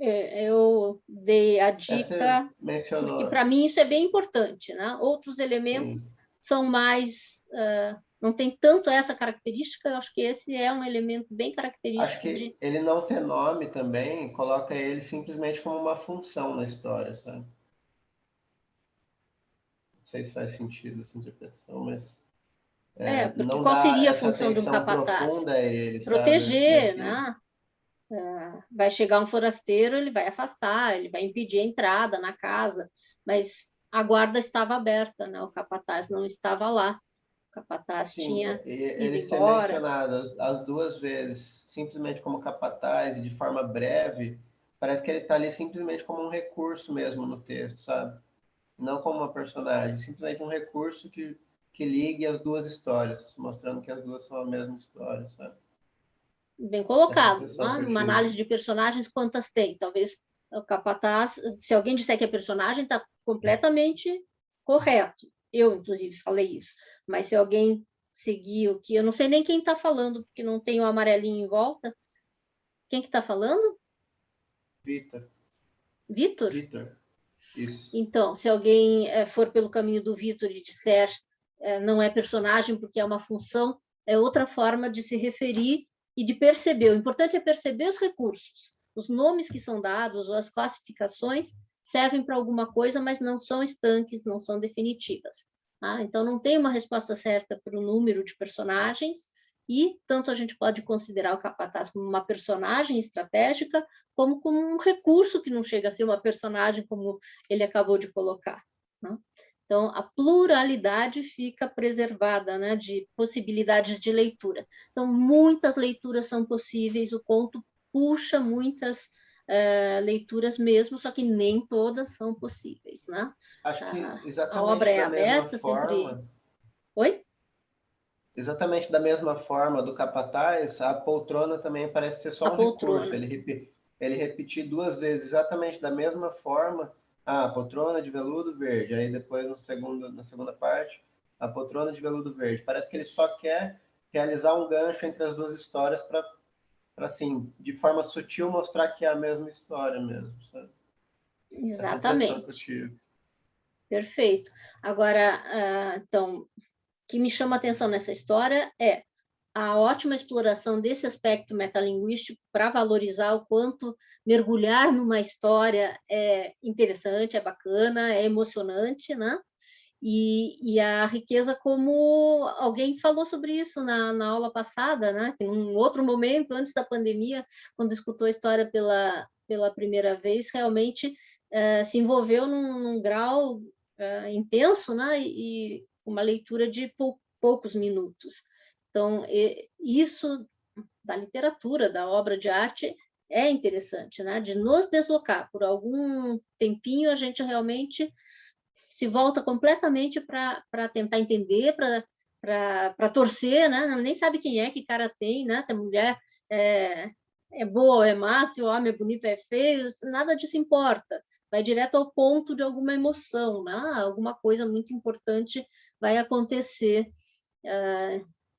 Eu dei a Você dica, mencionou, porque para mim isso é bem importante, né? Outros elementos sim. são mais... não tem tanto essa característica, eu acho que esse é um elemento bem característico. Acho que ele não ter nome também coloca ele simplesmente como uma função na história, sabe? Não sei se faz sentido essa interpretação, mas porque não qual dá seria a essa função de um atenção capataz? profunda a ele, sabe? Proteger, né? Vai chegar um forasteiro, ele vai afastar, ele vai impedir a entrada na casa, mas a guarda estava aberta, né? O capataz não estava lá. O capataz Sim, tinha ido ele ser embora. mencionado as duas vezes, simplesmente como capataz e de forma breve, parece que ele está ali simplesmente como um recurso mesmo no texto, sabe? Não como uma personagem, simplesmente um recurso que ligue as duas histórias, mostrando que as duas são a mesma história, sabe? Bem Essa colocado, impressão né? que eu Numa tive. análise de personagens, quantas tem? Talvez o capataz, se alguém disser que é personagem, está completamente correto. Eu, inclusive, falei isso. Mas se alguém seguir o que... Eu não sei nem quem está falando, porque não tem o amarelinho em volta. Quem que está falando? Vitor. Vitor? Vitor, isso. Então, se alguém for pelo caminho do Vitor e disser não é personagem porque é uma função, é outra forma de se referir e de perceber. O importante é perceber os recursos. Os nomes que são dados ou as classificações servem para alguma coisa, mas não são estanques, não são definitivas. Tá? Então, não tem uma resposta certa para o número de personagens e tanto a gente pode considerar o capataz como uma personagem estratégica, como um recurso que não chega a ser uma personagem, como ele acabou de colocar. Né? Então, a pluralidade fica preservada, né, de possibilidades de leitura. Então, muitas leituras são possíveis, o conto puxa muitas leituras mesmo, só que nem todas são possíveis. Né? Acho que A obra exatamente é da mesma aberta, sempre... forma. Oi? Exatamente da mesma forma do capataz, a poltrona também parece ser A só um recurso. poltrona. Ele repetir duas vezes exatamente da mesma forma. A poltrona de veludo verde. Aí depois na segunda parte, a poltrona de veludo verde. Parece que ele só quer realizar um gancho entre as duas histórias para assim, de forma sutil, mostrar que é a mesma história mesmo, sabe? Essa impressão que eu Exatamente. tive. Perfeito. Agora, então, o que me chama a atenção nessa história é a ótima exploração desse aspecto metalinguístico para valorizar o quanto mergulhar numa história é interessante, é bacana, é emocionante, né? E a riqueza, como alguém falou sobre isso na aula passada, né? Em um outro momento, antes da pandemia, quando escutou a história pela primeira vez, realmente se envolveu num grau intenso, né? E uma leitura de poucos minutos. Então, isso da literatura, da obra de arte, é interessante, né? De nos deslocar por algum tempinho, a gente realmente se volta completamente para tentar entender, para torcer, né? Nem sabe quem é, que cara tem, né? Se a mulher é boa ou é má, se o homem é bonito ou é feio, nada disso importa. Vai direto ao ponto de alguma emoção, né? Alguma coisa muito importante vai acontecer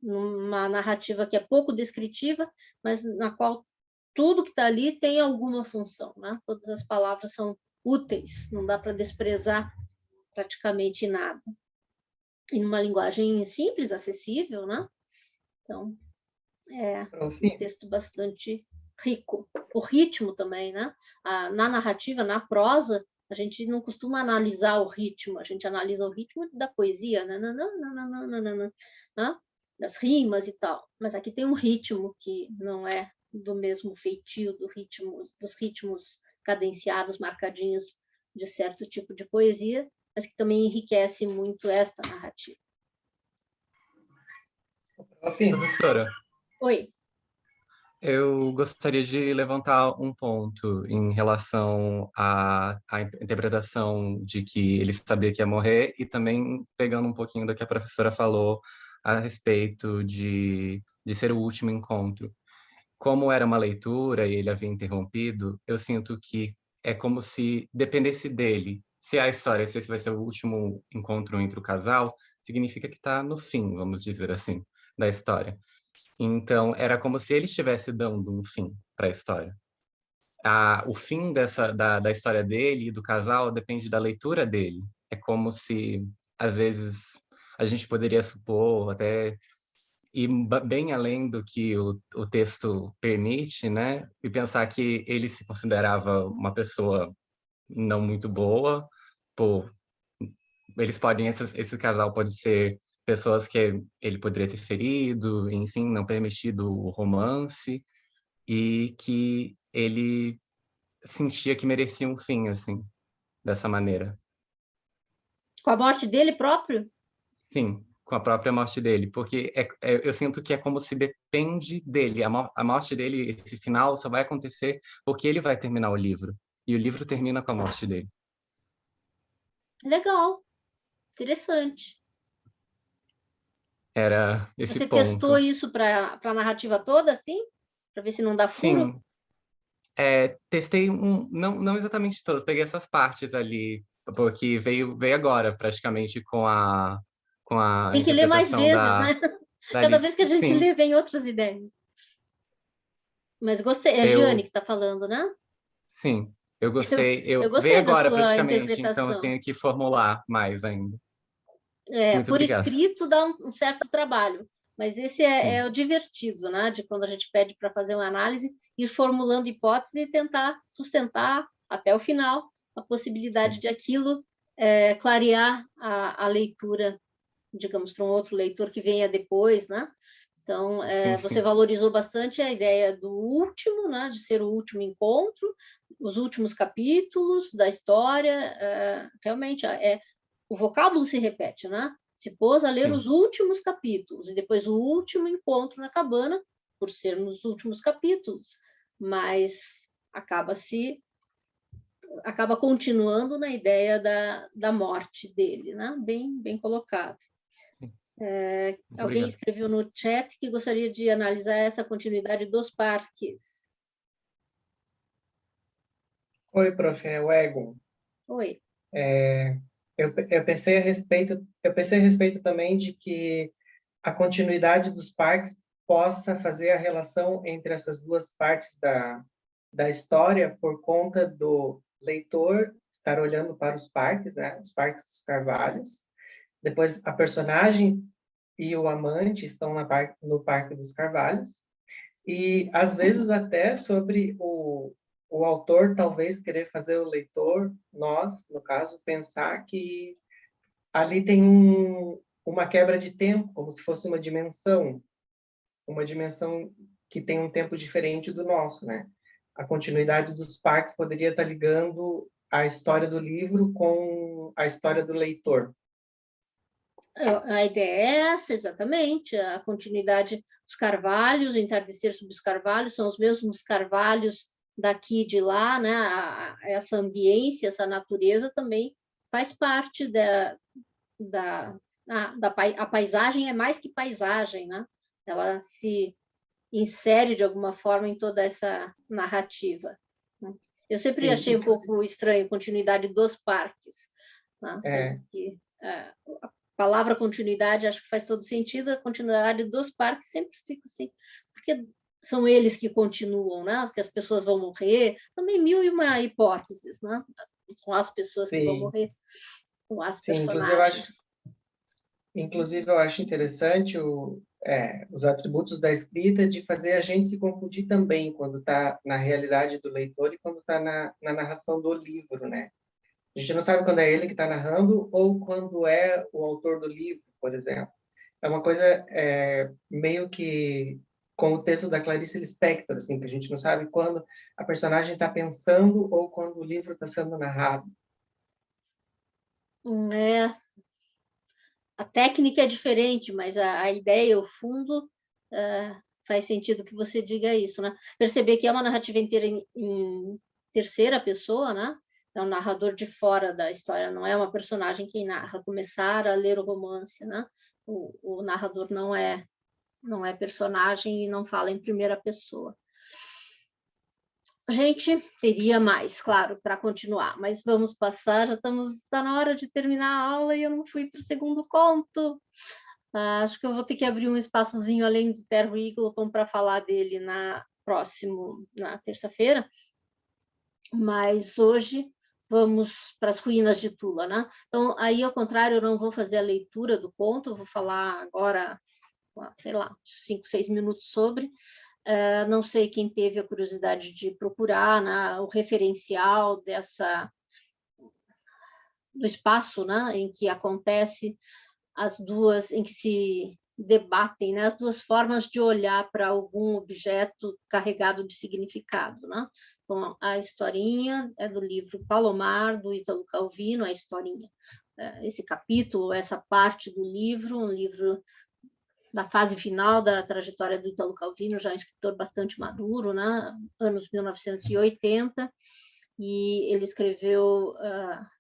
numa narrativa que é pouco descritiva, mas na qual tudo que está ali tem alguma função, né? Todas as palavras são úteis, não dá para desprezar praticamente nada. E numa linguagem simples, acessível, né? Então, é um texto bastante rico. O ritmo também, né? Na narrativa, na prosa, a gente não costuma analisar o ritmo, a gente analisa o ritmo da poesia, né? Das rimas e tal. Mas aqui tem um ritmo que não é do mesmo feitio dos ritmos cadenciados, marcadinhos de certo tipo de poesia, mas que também enriquece muito esta narrativa. Professora, Oi. eu gostaria de levantar um ponto em relação à interpretação de que ele sabia que ia morrer e também pegando um pouquinho do que a professora falou a respeito de ser o último encontro. Como era uma leitura e ele havia interrompido, eu sinto que é como se dependesse dele. Se a história, se esse vai ser o último encontro entre o casal, significa que está no fim, vamos dizer assim, da história. Então, era como se ele estivesse dando um fim para a história. O fim da história dele e do casal depende da leitura dele. É como se, às vezes, a gente poderia supor, até ir bem além do que o texto permite, né? E pensar que ele se considerava uma pessoa não muito boa, por eles podem, esse casal pode ser pessoas que ele poderia ter ferido, enfim, não permitido o romance, e que ele sentia que merecia um fim, assim, dessa maneira. Com a morte dele próprio? Sim, com a própria morte dele, porque eu sinto que é como se depende dele, a morte dele, esse final só vai acontecer porque ele vai terminar o livro, e o livro termina com a morte dele. Legal, interessante. Era esse Você ponto. testou isso para a narrativa toda, assim? Para ver se não dá furo? Sim, testei não exatamente todos, peguei essas partes ali, porque veio agora, praticamente, com a Tem que ler mais interpretação vezes, né? da Cada vez Alice. que a gente Sim, lê, vem outras ideias. Mas gostei, é a Giane que está falando, né? sim, eu gostei, Eu veio gostei da agora, sua praticamente, então eu interpretação. tenho que formular mais ainda. Muito Por obrigado. escrito dá um certo trabalho, mas esse é Sim, o divertido, né? De quando a gente pede para fazer uma análise, ir formulando hipóteses e tentar sustentar até o final a possibilidade sim, de aquilo clarear a leitura, digamos, para um outro leitor que venha depois, né? Então, sim, você sim, valorizou bastante a ideia do último, né, de ser o último encontro, os últimos capítulos da história, realmente o vocábulo se repete, né? Se pôs a ler os sim, últimos capítulos e depois o último encontro na cabana, por ser nos últimos capítulos, mas acaba continuando na ideia da morte dele, né? Bem colocado. sim. Muito Alguém obrigado. escreveu no chat que gostaria de analisar essa continuidade dos parques. Oi, prof, é o Egon. Oi. Eu pensei a respeito também de que a continuidade dos parques possa fazer a relação entre essas duas partes da história por conta do leitor estar olhando para os parques, né? Os parques dos Carvalhos. Depois, a personagem e o amante estão no Parque dos Carvalhos. E, às vezes, até sobre o autor talvez querer fazer o leitor, nós, no caso, pensar que ali tem uma quebra de tempo, como se fosse uma dimensão que tem um tempo diferente do nosso, né? A continuidade dos parques poderia estar ligando a história do livro com a história do leitor. A ideia é essa, exatamente, a continuidade dos Carvalhos, o entardecer sobre os Carvalhos, são os mesmos Carvalhos daqui e de lá, né? Essa ambiência, essa natureza também faz parte a paisagem é mais que paisagem, né? Ela se insere de alguma forma em toda essa narrativa. Eu sempre achei um pouco estranho a continuidade dos parques, né? Sendo que a palavra continuidade acho que faz todo sentido, a continuidade dos parques sempre fica assim, porque são eles que continuam, né? Porque as pessoas vão morrer, também 1001 hipóteses, né? São as pessoas que vão morrer, são as personagens. Inclusive, eu acho interessante os atributos da escrita de fazer a gente se confundir também quando está na realidade do leitor e quando está na narração do livro, né? A gente não sabe quando é ele que está narrando ou quando é o autor do livro, por exemplo. É uma coisa meio que com o texto da Clarice Lispector, assim, que a gente não sabe quando a personagem está pensando ou quando o livro está sendo narrado. A técnica é diferente, mas a ideia, o fundo, faz sentido que você diga isso, né? Perceber que é uma narrativa inteira em terceira pessoa, né? É um narrador de fora da história, não é uma personagem quem narra. Começar a ler o romance, né? O narrador não é personagem e não fala em primeira pessoa. A gente teria mais, claro, para continuar, mas vamos passar, está na hora de terminar a aula e eu não fui para o segundo conto. Acho que eu vou ter que abrir um espaçozinho além de Terry Eagleton para falar dele na terça-feira, mas hoje vamos para as ruínas de Tula, né? Então, aí, ao contrário, eu não vou fazer a leitura do conto, eu vou falar agora, sei lá, 5, 6 minutos sobre. Não sei quem teve a curiosidade de procurar, né, o referencial do espaço, né, em que acontece em que se debatem, né, as duas formas de olhar para algum objeto carregado de significado, né? Então, a historinha é do livro Palomar, do Ítalo Calvino, a historinha. Esse capítulo, essa parte do livro, um livro na fase final da trajetória do Ítalo Calvino, já um escritor bastante maduro, né? Anos 1980, e ele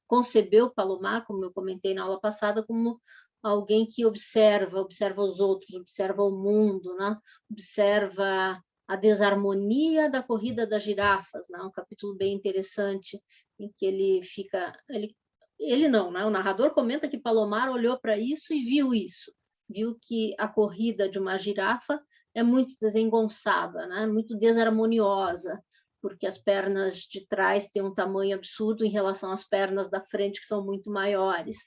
concebeu Palomar, como eu comentei na aula passada, como alguém que observa os outros, observa o mundo, né? Observa a desarmonia da corrida das girafas, né? Um capítulo bem interessante, em que ele não, né? O narrador comenta que Palomar olhou para isso e viu que a corrida de uma girafa é muito desengonçada, né? Muito desarmoniosa, porque as pernas de trás têm um tamanho absurdo em relação às pernas da frente, que são muito maiores.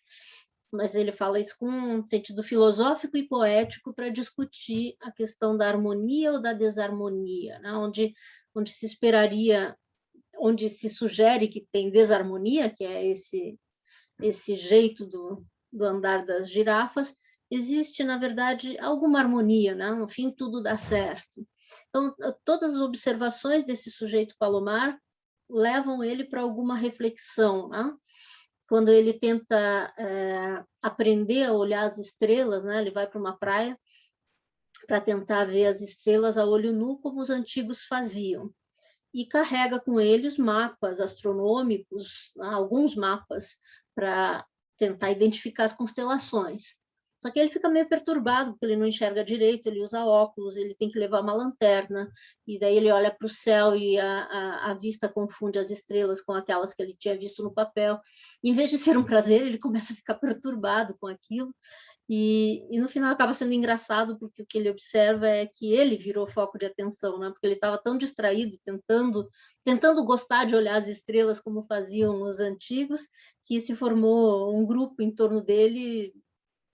Mas ele fala isso com um sentido filosófico e poético para discutir a questão da harmonia ou da desarmonia, né? Onde se esperaria, onde se sugere que tem desarmonia, que é esse jeito do andar das girafas, existe, na verdade, alguma harmonia, né? No fim, tudo dá certo. Então, todas as observações desse sujeito Palomar levam ele para alguma reflexão, né? Quando ele tenta aprender a olhar as estrelas, né? Ele vai para uma praia para tentar ver as estrelas a olho nu, como os antigos faziam. E carrega com ele os mapas astronômicos, alguns mapas, para tentar identificar as constelações. Só que ele fica meio perturbado, porque ele não enxerga direito, ele usa óculos, ele tem que levar uma lanterna, e daí ele olha para o céu e a vista confunde as estrelas com aquelas que ele tinha visto no papel. Em vez de ser um prazer, ele começa a ficar perturbado com aquilo, E no final acaba sendo engraçado, porque o que ele observa é que ele virou foco de atenção, né? Porque ele estava tão distraído, tentando gostar de olhar as estrelas como faziam os antigos, que se formou um grupo em torno dele,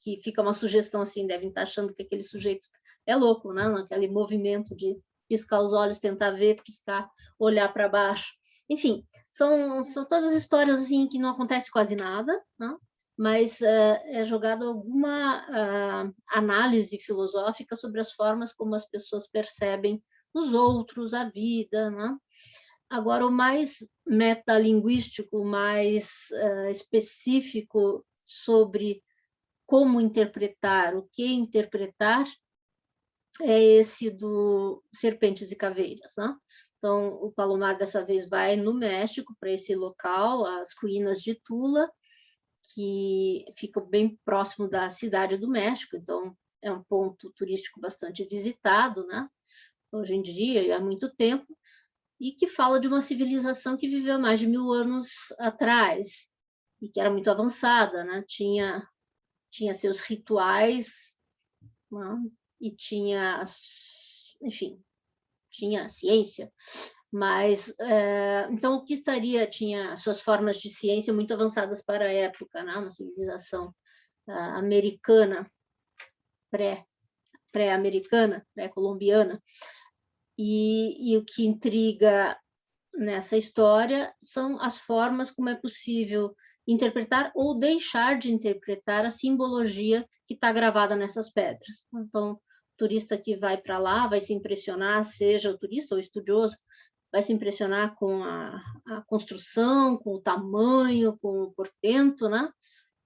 que fica uma sugestão assim, devem estar achando que aquele sujeito é louco, né? Aquele movimento de piscar os olhos, tentar ver, piscar, olhar para baixo. Enfim, são todas histórias assim que não acontece quase nada, né? Mas é jogado alguma análise filosófica sobre as formas como as pessoas percebem os outros, a vida, né? Agora, o mais metalinguístico, o mais específico sobre como interpretar, o que interpretar, é esse do Serpentes e Caveiras, né? Então, o Palomar dessa vez vai no México, para esse local, as ruínas de Tula, que ficam bem próximo da cidade do México, então é um ponto turístico bastante visitado, né? Hoje em dia, e há muito tempo, e que fala de uma civilização que viveu mais de 1000 anos atrás, e que era muito avançada, né? Tinha seus rituais, né? E tinha, enfim, tinha ciência, mas então o que tinha suas formas de ciência muito avançadas para a época, né? Uma civilização americana, pré-americana, pré-colombiana, e o que intriga nessa história são as formas como é possível interpretar ou deixar de interpretar a simbologia que está gravada nessas pedras. Então, o turista que vai para lá vai se impressionar, seja o turista ou o estudioso, vai se impressionar com a construção, com o tamanho, com o portento, né?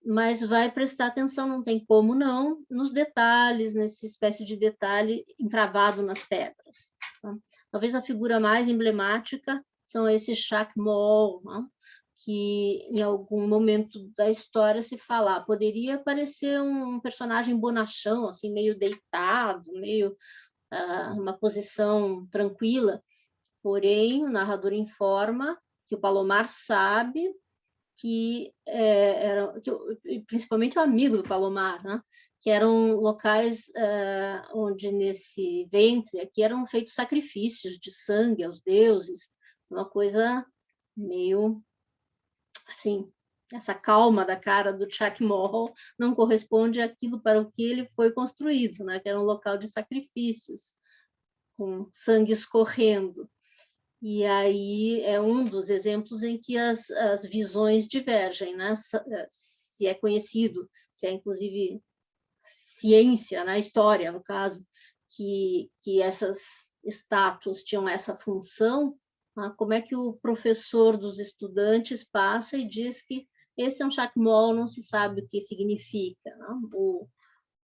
Mas vai prestar atenção, não tem como não, nos detalhes, nessa espécie de detalhe encravado nas pedras. Tá? Talvez a figura mais emblemática são esses Chacmol, né? Que em algum momento da história se fala, poderia parecer um personagem bonachão, assim, meio deitado, meio uma posição tranquila, porém o narrador informa que o Palomar sabe que principalmente o amigo do Palomar, né? Que eram locais onde nesse ventre aqui eram feitos sacrifícios de sangue aos deuses, uma coisa meio assim, essa calma da cara do Chuck Morrow não corresponde àquilo para o que ele foi construído, né? Que era um local de sacrifícios, com sangue escorrendo. E aí é um dos exemplos em que as visões divergem, né? Se é conhecido, se é inclusive ciência, na história, no caso, que essas estátuas tinham essa função, né? Como é que o professor dos estudantes passa e diz que esse é um Chacmol, não se sabe o que significa, né? O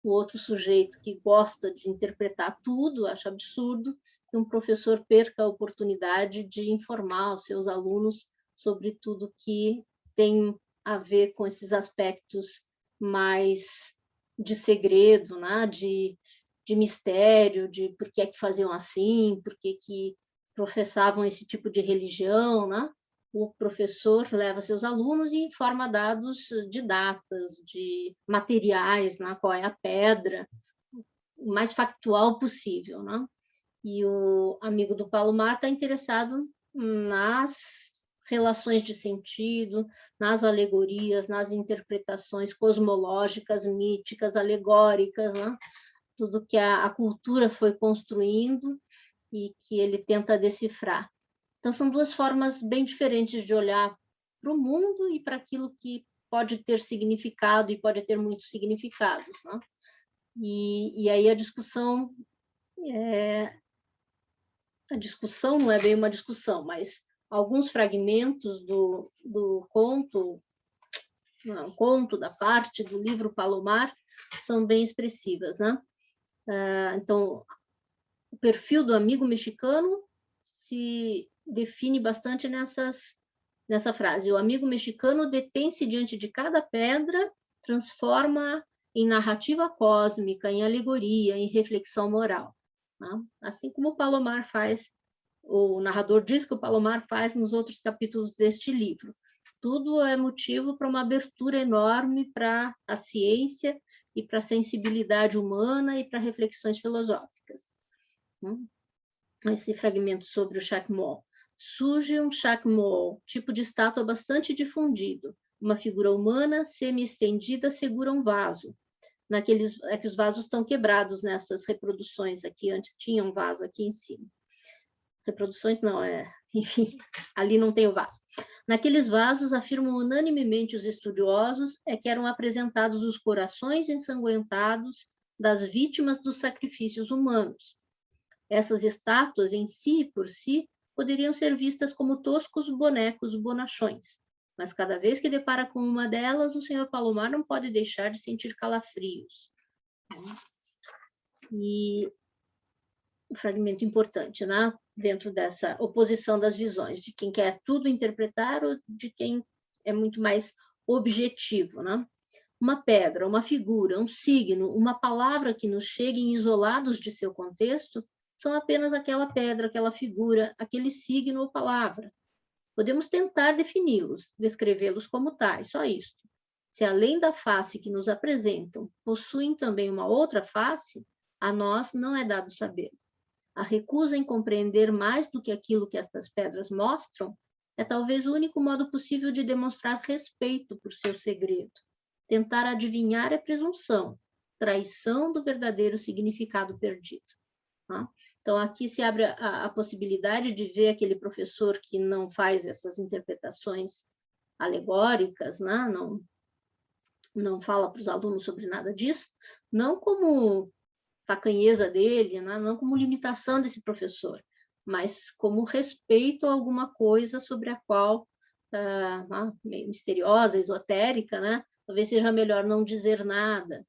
outro sujeito que gosta de interpretar tudo, acha absurdo que um professor perca a oportunidade de informar os seus alunos sobre tudo que tem a ver com esses aspectos mais de segredo, né? de mistério, de por que é que faziam assim, por que professavam esse tipo de religião, né? O professor leva seus alunos e informa dados de datas, de materiais, né? Qual é a pedra, o mais factual possível, né? E o amigo do Palomar está interessado nas relações de sentido, nas alegorias, nas interpretações cosmológicas, míticas, alegóricas, né? Tudo que a cultura foi construindo e que ele tenta decifrar. Então, são duas formas bem diferentes de olhar para o mundo e para aquilo que pode ter significado e pode ter muitos significados, né? E aí a discussão não é bem uma discussão, mas alguns fragmentos do conto, da parte do livro Palomar, são bem expressivas, né? Então, o perfil do amigo mexicano se define bastante nessa frase. O amigo mexicano detém-se diante de cada pedra, transforma em narrativa cósmica, em alegoria, em reflexão moral. Né? Assim como o Palomar faz, o narrador diz que o Palomar faz nos outros capítulos deste livro. Tudo é motivo para uma abertura enorme para a ciência e para a sensibilidade humana e para reflexões filosóficas. Esse fragmento sobre o Jacquemont. Surge um Jacquemont, tipo de estátua bastante difundido. Uma figura humana semi-estendida segura um vaso. É que os vasos estão quebrados nessas reproduções aqui, antes tinha um vaso aqui em cima. Reproduções não, enfim, ali não tem o vaso. Naqueles vasos, afirmam unanimemente os estudiosos, que eram apresentados os corações ensanguentados das vítimas dos sacrifícios humanos. Essas estátuas, em si e por si, poderiam ser vistas como toscos bonecos bonachões, mas cada vez que depara com uma delas, o Sr. Palomar não pode deixar de sentir calafrios. E um fragmento importante, né? Dentro dessa oposição das visões, de quem quer tudo interpretar ou de quem é muito mais objetivo, né? Uma pedra, uma figura, um signo, uma palavra que nos cheguem isolados de seu contexto, são apenas aquela pedra, aquela figura, aquele signo ou palavra. Podemos tentar defini-los, descrevê-los como tais, só isto. Se além da face que nos apresentam, possuem também uma outra face, a nós não é dado saber. A recusa em compreender mais do que aquilo que estas pedras mostram é talvez o único modo possível de demonstrar respeito por seu segredo. Tentar adivinhar é presunção, traição do verdadeiro significado perdido. Tá? Então, aqui se abre a possibilidade de ver aquele professor que não faz essas interpretações alegóricas, né? Não fala para os alunos sobre nada disso, não como tacanheza dele, né? Não como limitação desse professor, mas como respeito a alguma coisa sobre a qual, meio misteriosa, esotérica, né? Talvez seja melhor não dizer nada.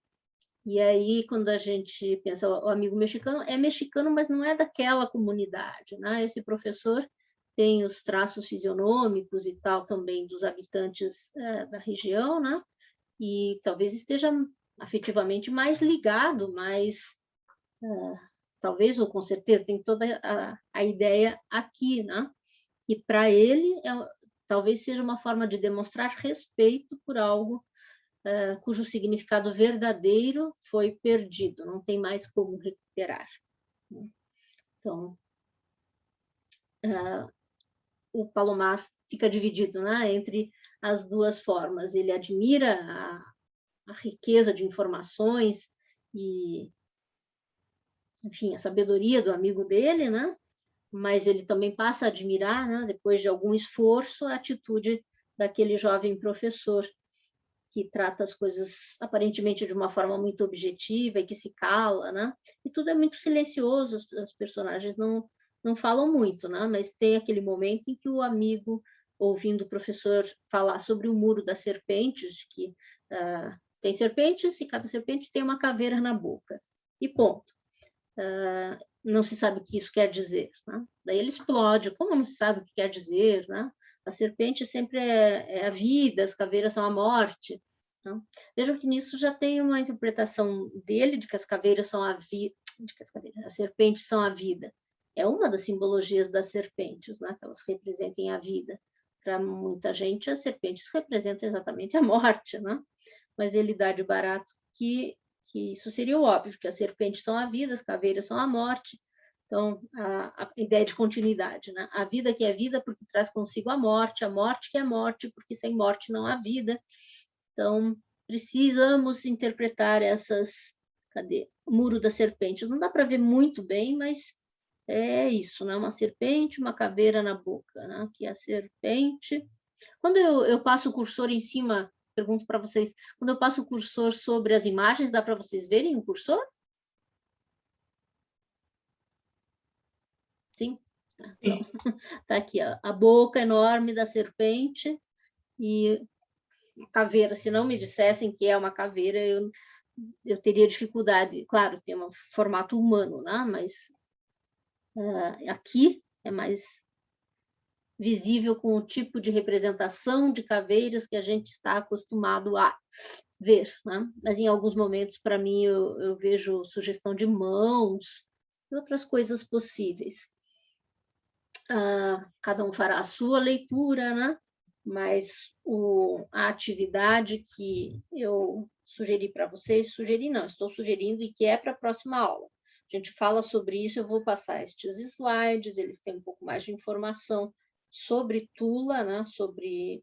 E aí, quando a gente pensa, o amigo mexicano é mexicano, mas não é daquela comunidade, né? Esse professor tem os traços fisionômicos e tal também dos habitantes da região, né? E talvez esteja afetivamente mais ligado, talvez ou com certeza tem toda a ideia aqui, né? Que para ele talvez seja uma forma de demonstrar respeito por algo cujo significado verdadeiro foi perdido, não tem mais como recuperar. Então, o Palomar fica dividido, né, entre as duas formas. Ele admira a riqueza de informações e, enfim, a sabedoria do amigo dele, né, mas ele também passa a admirar, né, depois de algum esforço, a atitude daquele jovem professor, que trata as coisas aparentemente de uma forma muito objetiva e que se cala, né? E tudo é muito silencioso, os personagens não falam muito, né? Mas tem aquele momento em que o amigo, ouvindo o professor falar sobre o muro das serpentes, que tem serpentes e cada serpente tem uma caveira na boca, e ponto. Não se sabe o que isso quer dizer, né? Daí ele explode, como não se sabe o que quer dizer, né? A serpente sempre é a vida, as caveiras são a morte. Então, vejam que nisso já tem uma interpretação dele de que as caveiras são a vida, de que as serpentes são a vida. É uma das simbologias das serpentes, né? Que elas representem a vida. Para muita gente, as serpentes representam exatamente a morte, né? Mas ele dá de barato que isso seria o óbvio, que as serpentes são a vida, as caveiras são a morte. Então, a ideia de continuidade, né? A vida que é vida porque traz consigo a morte que é morte porque sem morte não há vida. Então, precisamos interpretar essas... Cadê? O muro das serpentes. Não dá para ver muito bem, mas é isso, né? Uma serpente, uma caveira na boca, né? Que é a serpente. Quando eu passo o cursor em cima, pergunto para vocês, quando eu passo o cursor sobre as imagens, dá para vocês verem o cursor? Sim? Então, tá aqui, ó, a boca enorme da serpente e a caveira. Se não me dissessem que é uma caveira, eu teria dificuldade. Claro, tem um formato humano, né? Mas aqui é mais visível com o tipo de representação de caveiras que a gente está acostumado a ver, né? Mas em alguns momentos, para mim, eu vejo sugestão de mãos e outras coisas possíveis. Cada um fará a sua leitura, né? Mas a atividade que eu sugerir para vocês, sugerir não, estou sugerindo e que é para a próxima aula. A gente fala sobre isso, eu vou passar estes slides, eles têm um pouco mais de informação sobre Tula, né, sobre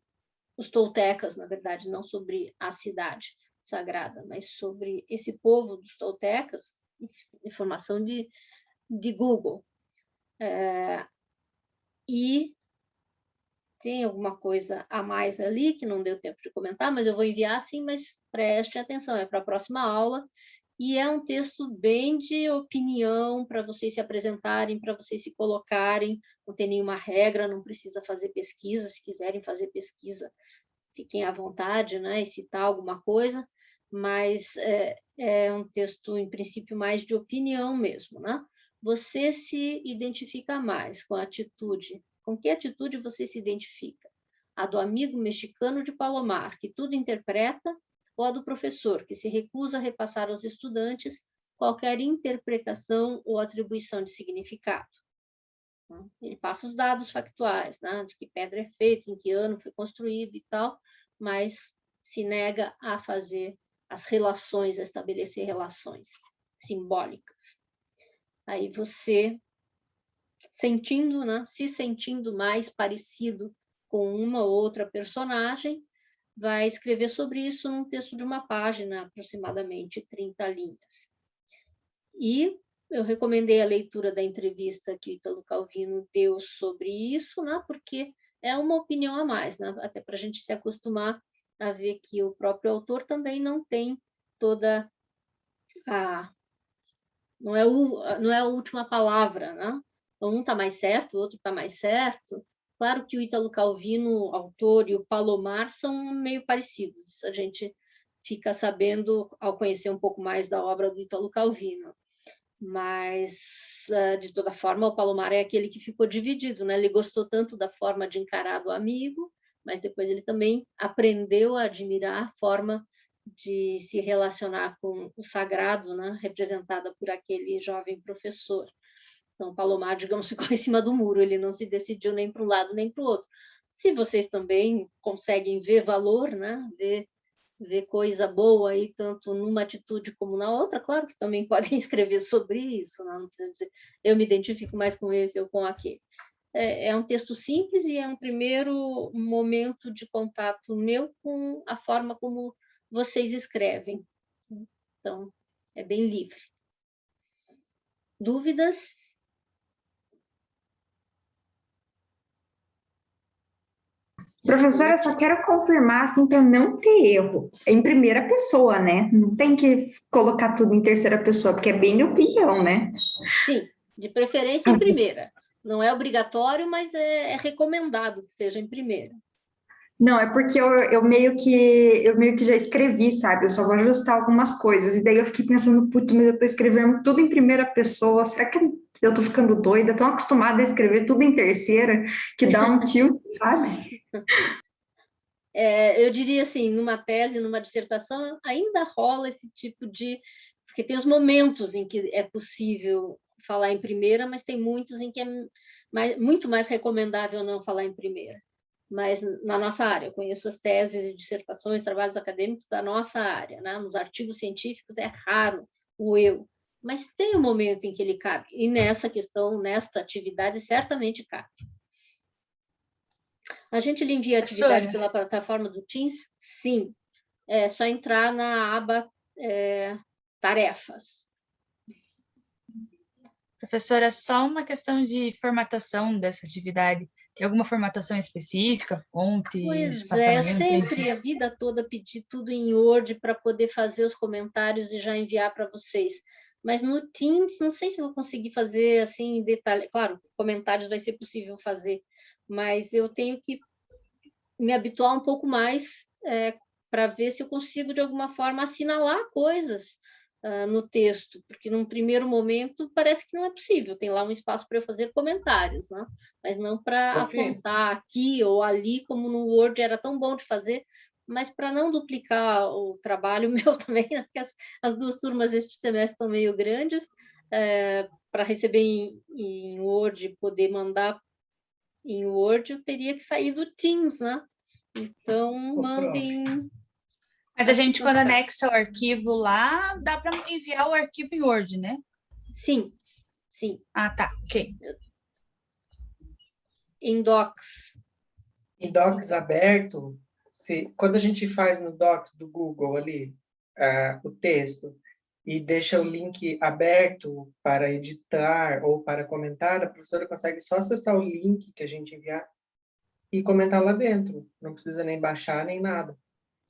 os toltecas, na verdade, não sobre a cidade sagrada, mas sobre esse povo dos toltecas, informação de Google. E tem alguma coisa a mais ali que não deu tempo de comentar, mas eu vou enviar sim, mas preste atenção, é para a próxima aula, e é um texto bem de opinião para vocês se apresentarem, para vocês se colocarem, não tem nenhuma regra, não precisa fazer pesquisa, se quiserem fazer pesquisa, fiquem à vontade, né, e citar alguma coisa, mas é um texto, em princípio, mais de opinião mesmo, né? Você se identifica mais com a atitude. Com que atitude você se identifica? A do amigo mexicano de Palomar, que tudo interpreta, ou a do professor, que se recusa a repassar aos estudantes qualquer interpretação ou atribuição de significado? Ele passa os dados factuais, né, de que pedra é feita, em que ano foi construído e tal, mas se nega a fazer as relações, a estabelecer relações simbólicas. Aí você, sentindo, né, se sentindo mais parecido com uma ou outra personagem, vai escrever sobre isso num texto de uma página, aproximadamente 30 linhas. E eu recomendei a leitura da entrevista que o Ítalo Calvino deu sobre isso, né, porque é uma opinião a mais, né, até para a gente se acostumar a ver que o próprio autor também não tem toda a... não é a última palavra, né? Um está mais certo, o outro está mais certo. Claro que o Ítalo Calvino, autor, e o Palomar são meio parecidos. A gente fica sabendo ao conhecer um pouco mais da obra do Ítalo Calvino. Mas, de toda forma, o Palomar é aquele que ficou dividido, né? Ele gostou tanto da forma de encarar do amigo, mas depois ele também aprendeu a admirar a forma de se relacionar com o sagrado, né? Representada por aquele jovem professor. Então, Palomar, digamos, ficou em cima do muro, ele não se decidiu nem para um lado nem para o outro. Se vocês também conseguem ver valor, né? Ver coisa boa aí, tanto numa atitude como na outra, claro que também podem escrever sobre isso, não precisa dizer, eu me identifico mais com esse ou com aquele. É um texto simples e é um primeiro momento de contato meu com a forma como vocês escrevem. Então, é bem livre. Dúvidas? Professora, eu só quero confirmar, assim, para não ter erro. É em primeira pessoa, né? Não tem que colocar tudo em terceira pessoa, porque é bem de opinião, né? Sim, de preferência em primeira. Não é obrigatório, mas é recomendado que seja em primeira. Não, é porque eu meio que já escrevi, sabe? Eu só vou ajustar algumas coisas. E daí eu fiquei pensando, putz, mas eu tô escrevendo tudo em primeira pessoa. Será que eu tô ficando doida? Tão acostumada a escrever tudo em terceira, que dá um tilt, sabe? Eu diria assim, numa tese, numa dissertação, ainda rola esse tipo de... Porque tem os momentos em que é possível falar em primeira, mas tem muitos em que é muito mais recomendável não falar em primeira. Mas na nossa área, eu conheço as teses e dissertações, trabalhos acadêmicos da nossa área, né? Nos artigos científicos é raro o eu, mas tem um momento em que ele cabe, e nessa questão, nesta atividade, certamente cabe. A gente lhe envia a atividade pela plataforma do Teams? Sim. É só entrar na aba Tarefas. Professora, só uma questão de formatação dessa atividade. Tem alguma formatação específica, fontes, Pois passamento? Sempre a vida toda pedi tudo em Word para poder fazer os comentários e já enviar para vocês. Mas no Teams, não sei se vou conseguir fazer assim em detalhe. Claro, comentários vai ser possível fazer, mas eu tenho que me habituar um pouco mais para ver se eu consigo, de alguma forma, assinalar coisas no texto, porque num primeiro momento parece que não é possível, tem lá um espaço para eu fazer comentários, né? Mas não para apontar aqui ou ali, como no Word era tão bom de fazer, mas para não duplicar o trabalho meu também, né? Porque as duas turmas este semestre estão meio grandes, para receber em Word e poder mandar em Word, eu teria que sair do Teams, né? Então, mandem... Mas a gente, quando anexa o arquivo lá, dá para enviar o arquivo em Word, né? Sim, sim. Ah, tá. Ok. Em Docs. Em Docs aberto, quando a gente faz no Docs do Google ali, o texto, e deixa o link aberto para editar ou para comentar, a professora consegue só acessar o link que a gente enviar e comentar lá dentro. Não precisa nem baixar, nem nada.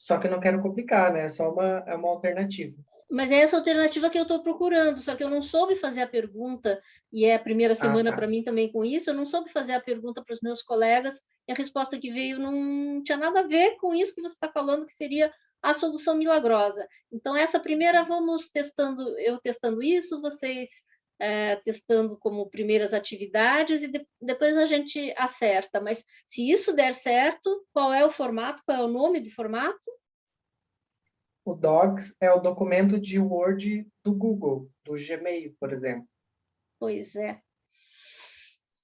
Só que eu não quero complicar, né? É só uma alternativa. Mas é essa alternativa que eu estou procurando, só que eu não soube fazer a pergunta, e é a primeira semana para mim também com isso, eu não soube fazer a pergunta para os meus colegas, e a resposta que veio não tinha nada a ver com isso que você está falando, que seria a solução milagrosa. Então, essa primeira, vamos testando, eu testando isso, vocês testando como primeiras atividades, e depois a gente acerta. Mas se isso der certo, qual é o formato, qual é o nome do formato? O Docs é o documento de Word do Google, do Gmail, por exemplo. Pois é.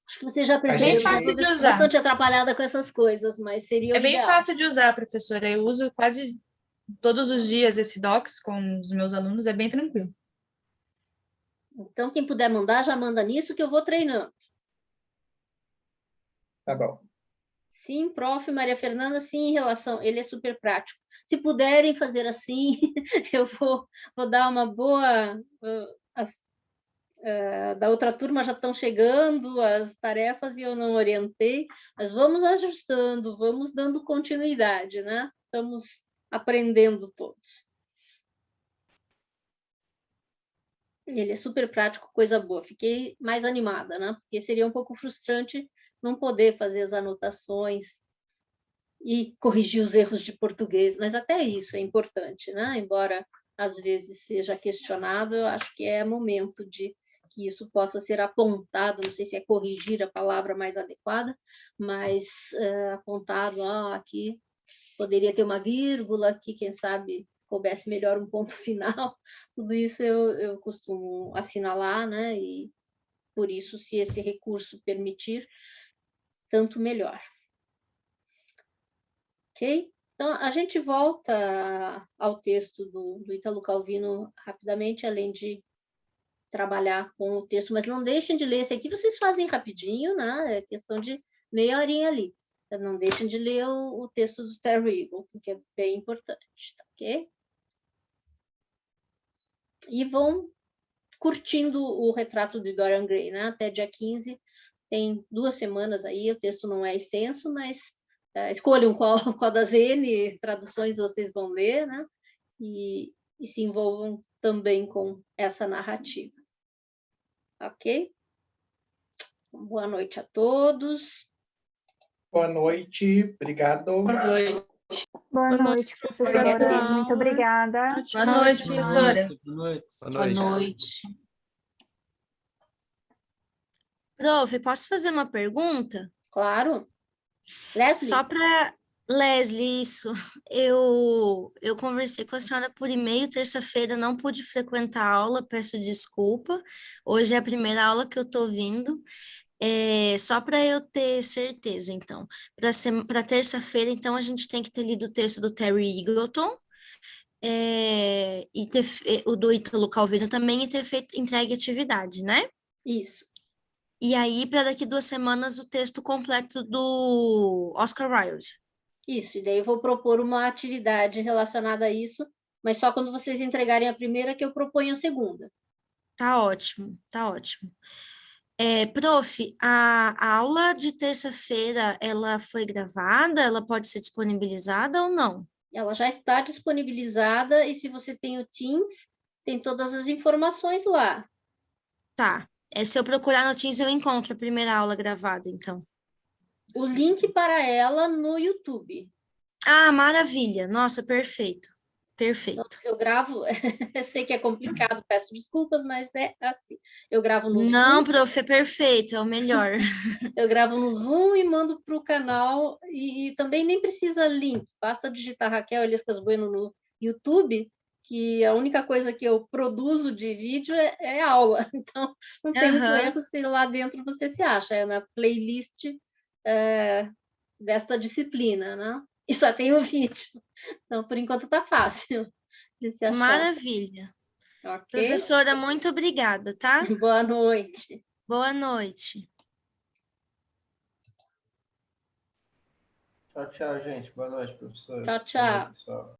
Acho que você já É bem fácil de usar. Bastante atrapalhada com essas coisas, mas seria o É bem ideal. fácil de usar, professora. Eu uso quase todos os dias esse Docs com os meus alunos, é bem tranquilo. Então, quem puder mandar, já manda nisso que eu vou treinando. Tá bom. Sim, prof. Maria Fernanda, sim, em relação, ele é super prático. Se puderem fazer assim, eu vou dar uma boa... da outra turma já estão chegando as tarefas e eu não orientei, mas vamos ajustando, vamos dando continuidade, né? Estamos aprendendo todos. Ele é super prático, coisa boa. Fiquei mais animada, né? Porque seria um pouco frustrante não poder fazer as anotações e corrigir os erros de português, mas até isso é importante, né? Embora às vezes seja questionável, acho que é momento de que isso possa ser apontado, não sei se é corrigir a palavra mais adequada, mas apontado, aqui poderia ter uma vírgula, aqui, quem sabe, coubesse melhor um ponto final, tudo isso eu costumo assinalar, né? E por isso, se esse recurso permitir, tanto melhor. Ok? Então, a gente volta ao texto do Ítalo Calvino rapidamente, além de trabalhar com o texto, mas não deixem de ler esse aqui, vocês fazem rapidinho, né? É questão de meia horinha ali. Não deixem de ler o texto do Terry Eagle, porque é bem importante, tá ok? E vão curtindo o retrato de Dorian Gray, né? Até dia 15, tem 2 semanas aí, o texto não é extenso, mas escolham qual das N traduções vocês vão ler, né? E se envolvam também com essa narrativa. Ok? Boa noite a todos. Boa noite, obrigado. Boa noite. Boa noite, professora. Muito obrigada. Boa noite, professora. Boa noite. Prof, posso fazer uma pergunta? Claro. Leslie? Só para Leslie, isso. Eu conversei com a senhora por e-mail terça-feira, não pude frequentar a aula, peço desculpa. Hoje é a primeira aula que eu estou vindo. Só para eu ter certeza, então. Para terça-feira, então, a gente tem que ter lido o texto do Terry Eagleton, e o do Ítalo Calvino também, e ter feito entregue atividade, né? Isso. E aí, para daqui 2 semanas, o texto completo do Oscar Wilde. Isso, e daí eu vou propor uma atividade relacionada a isso, mas só quando vocês entregarem a primeira que eu proponho a segunda. Tá ótimo, tá ótimo. Prof, a aula de terça-feira, ela foi gravada? Ela pode ser disponibilizada ou não? Ela já está disponibilizada e se você tem o Teams, tem todas as informações lá. Tá. Se eu procurar no Teams, eu encontro a primeira aula gravada, então. O link para ela no YouTube. Ah, maravilha. Nossa, perfeito. Perfeito. Então, eu gravo, eu sei que é complicado, peço desculpas, mas é assim. Eu gravo no Não, Zoom. prof, é perfeito, é o melhor. Eu gravo no Zoom e mando para o canal, e também nem precisa link, basta digitar Raquel Eliascas Bueno no YouTube, que a única coisa que eu produzo de vídeo é aula, então não tem muito erro se lá dentro você se acha, é na playlist desta disciplina, né? E só tem o vídeo. Então, por enquanto, tá fácil de se achar. Maravilha. Ok? Professora, muito obrigada, tá? Boa noite. Boa noite. Tchau, tchau, gente. Boa noite, professor. Tchau, Boa noite, tchau. pessoal.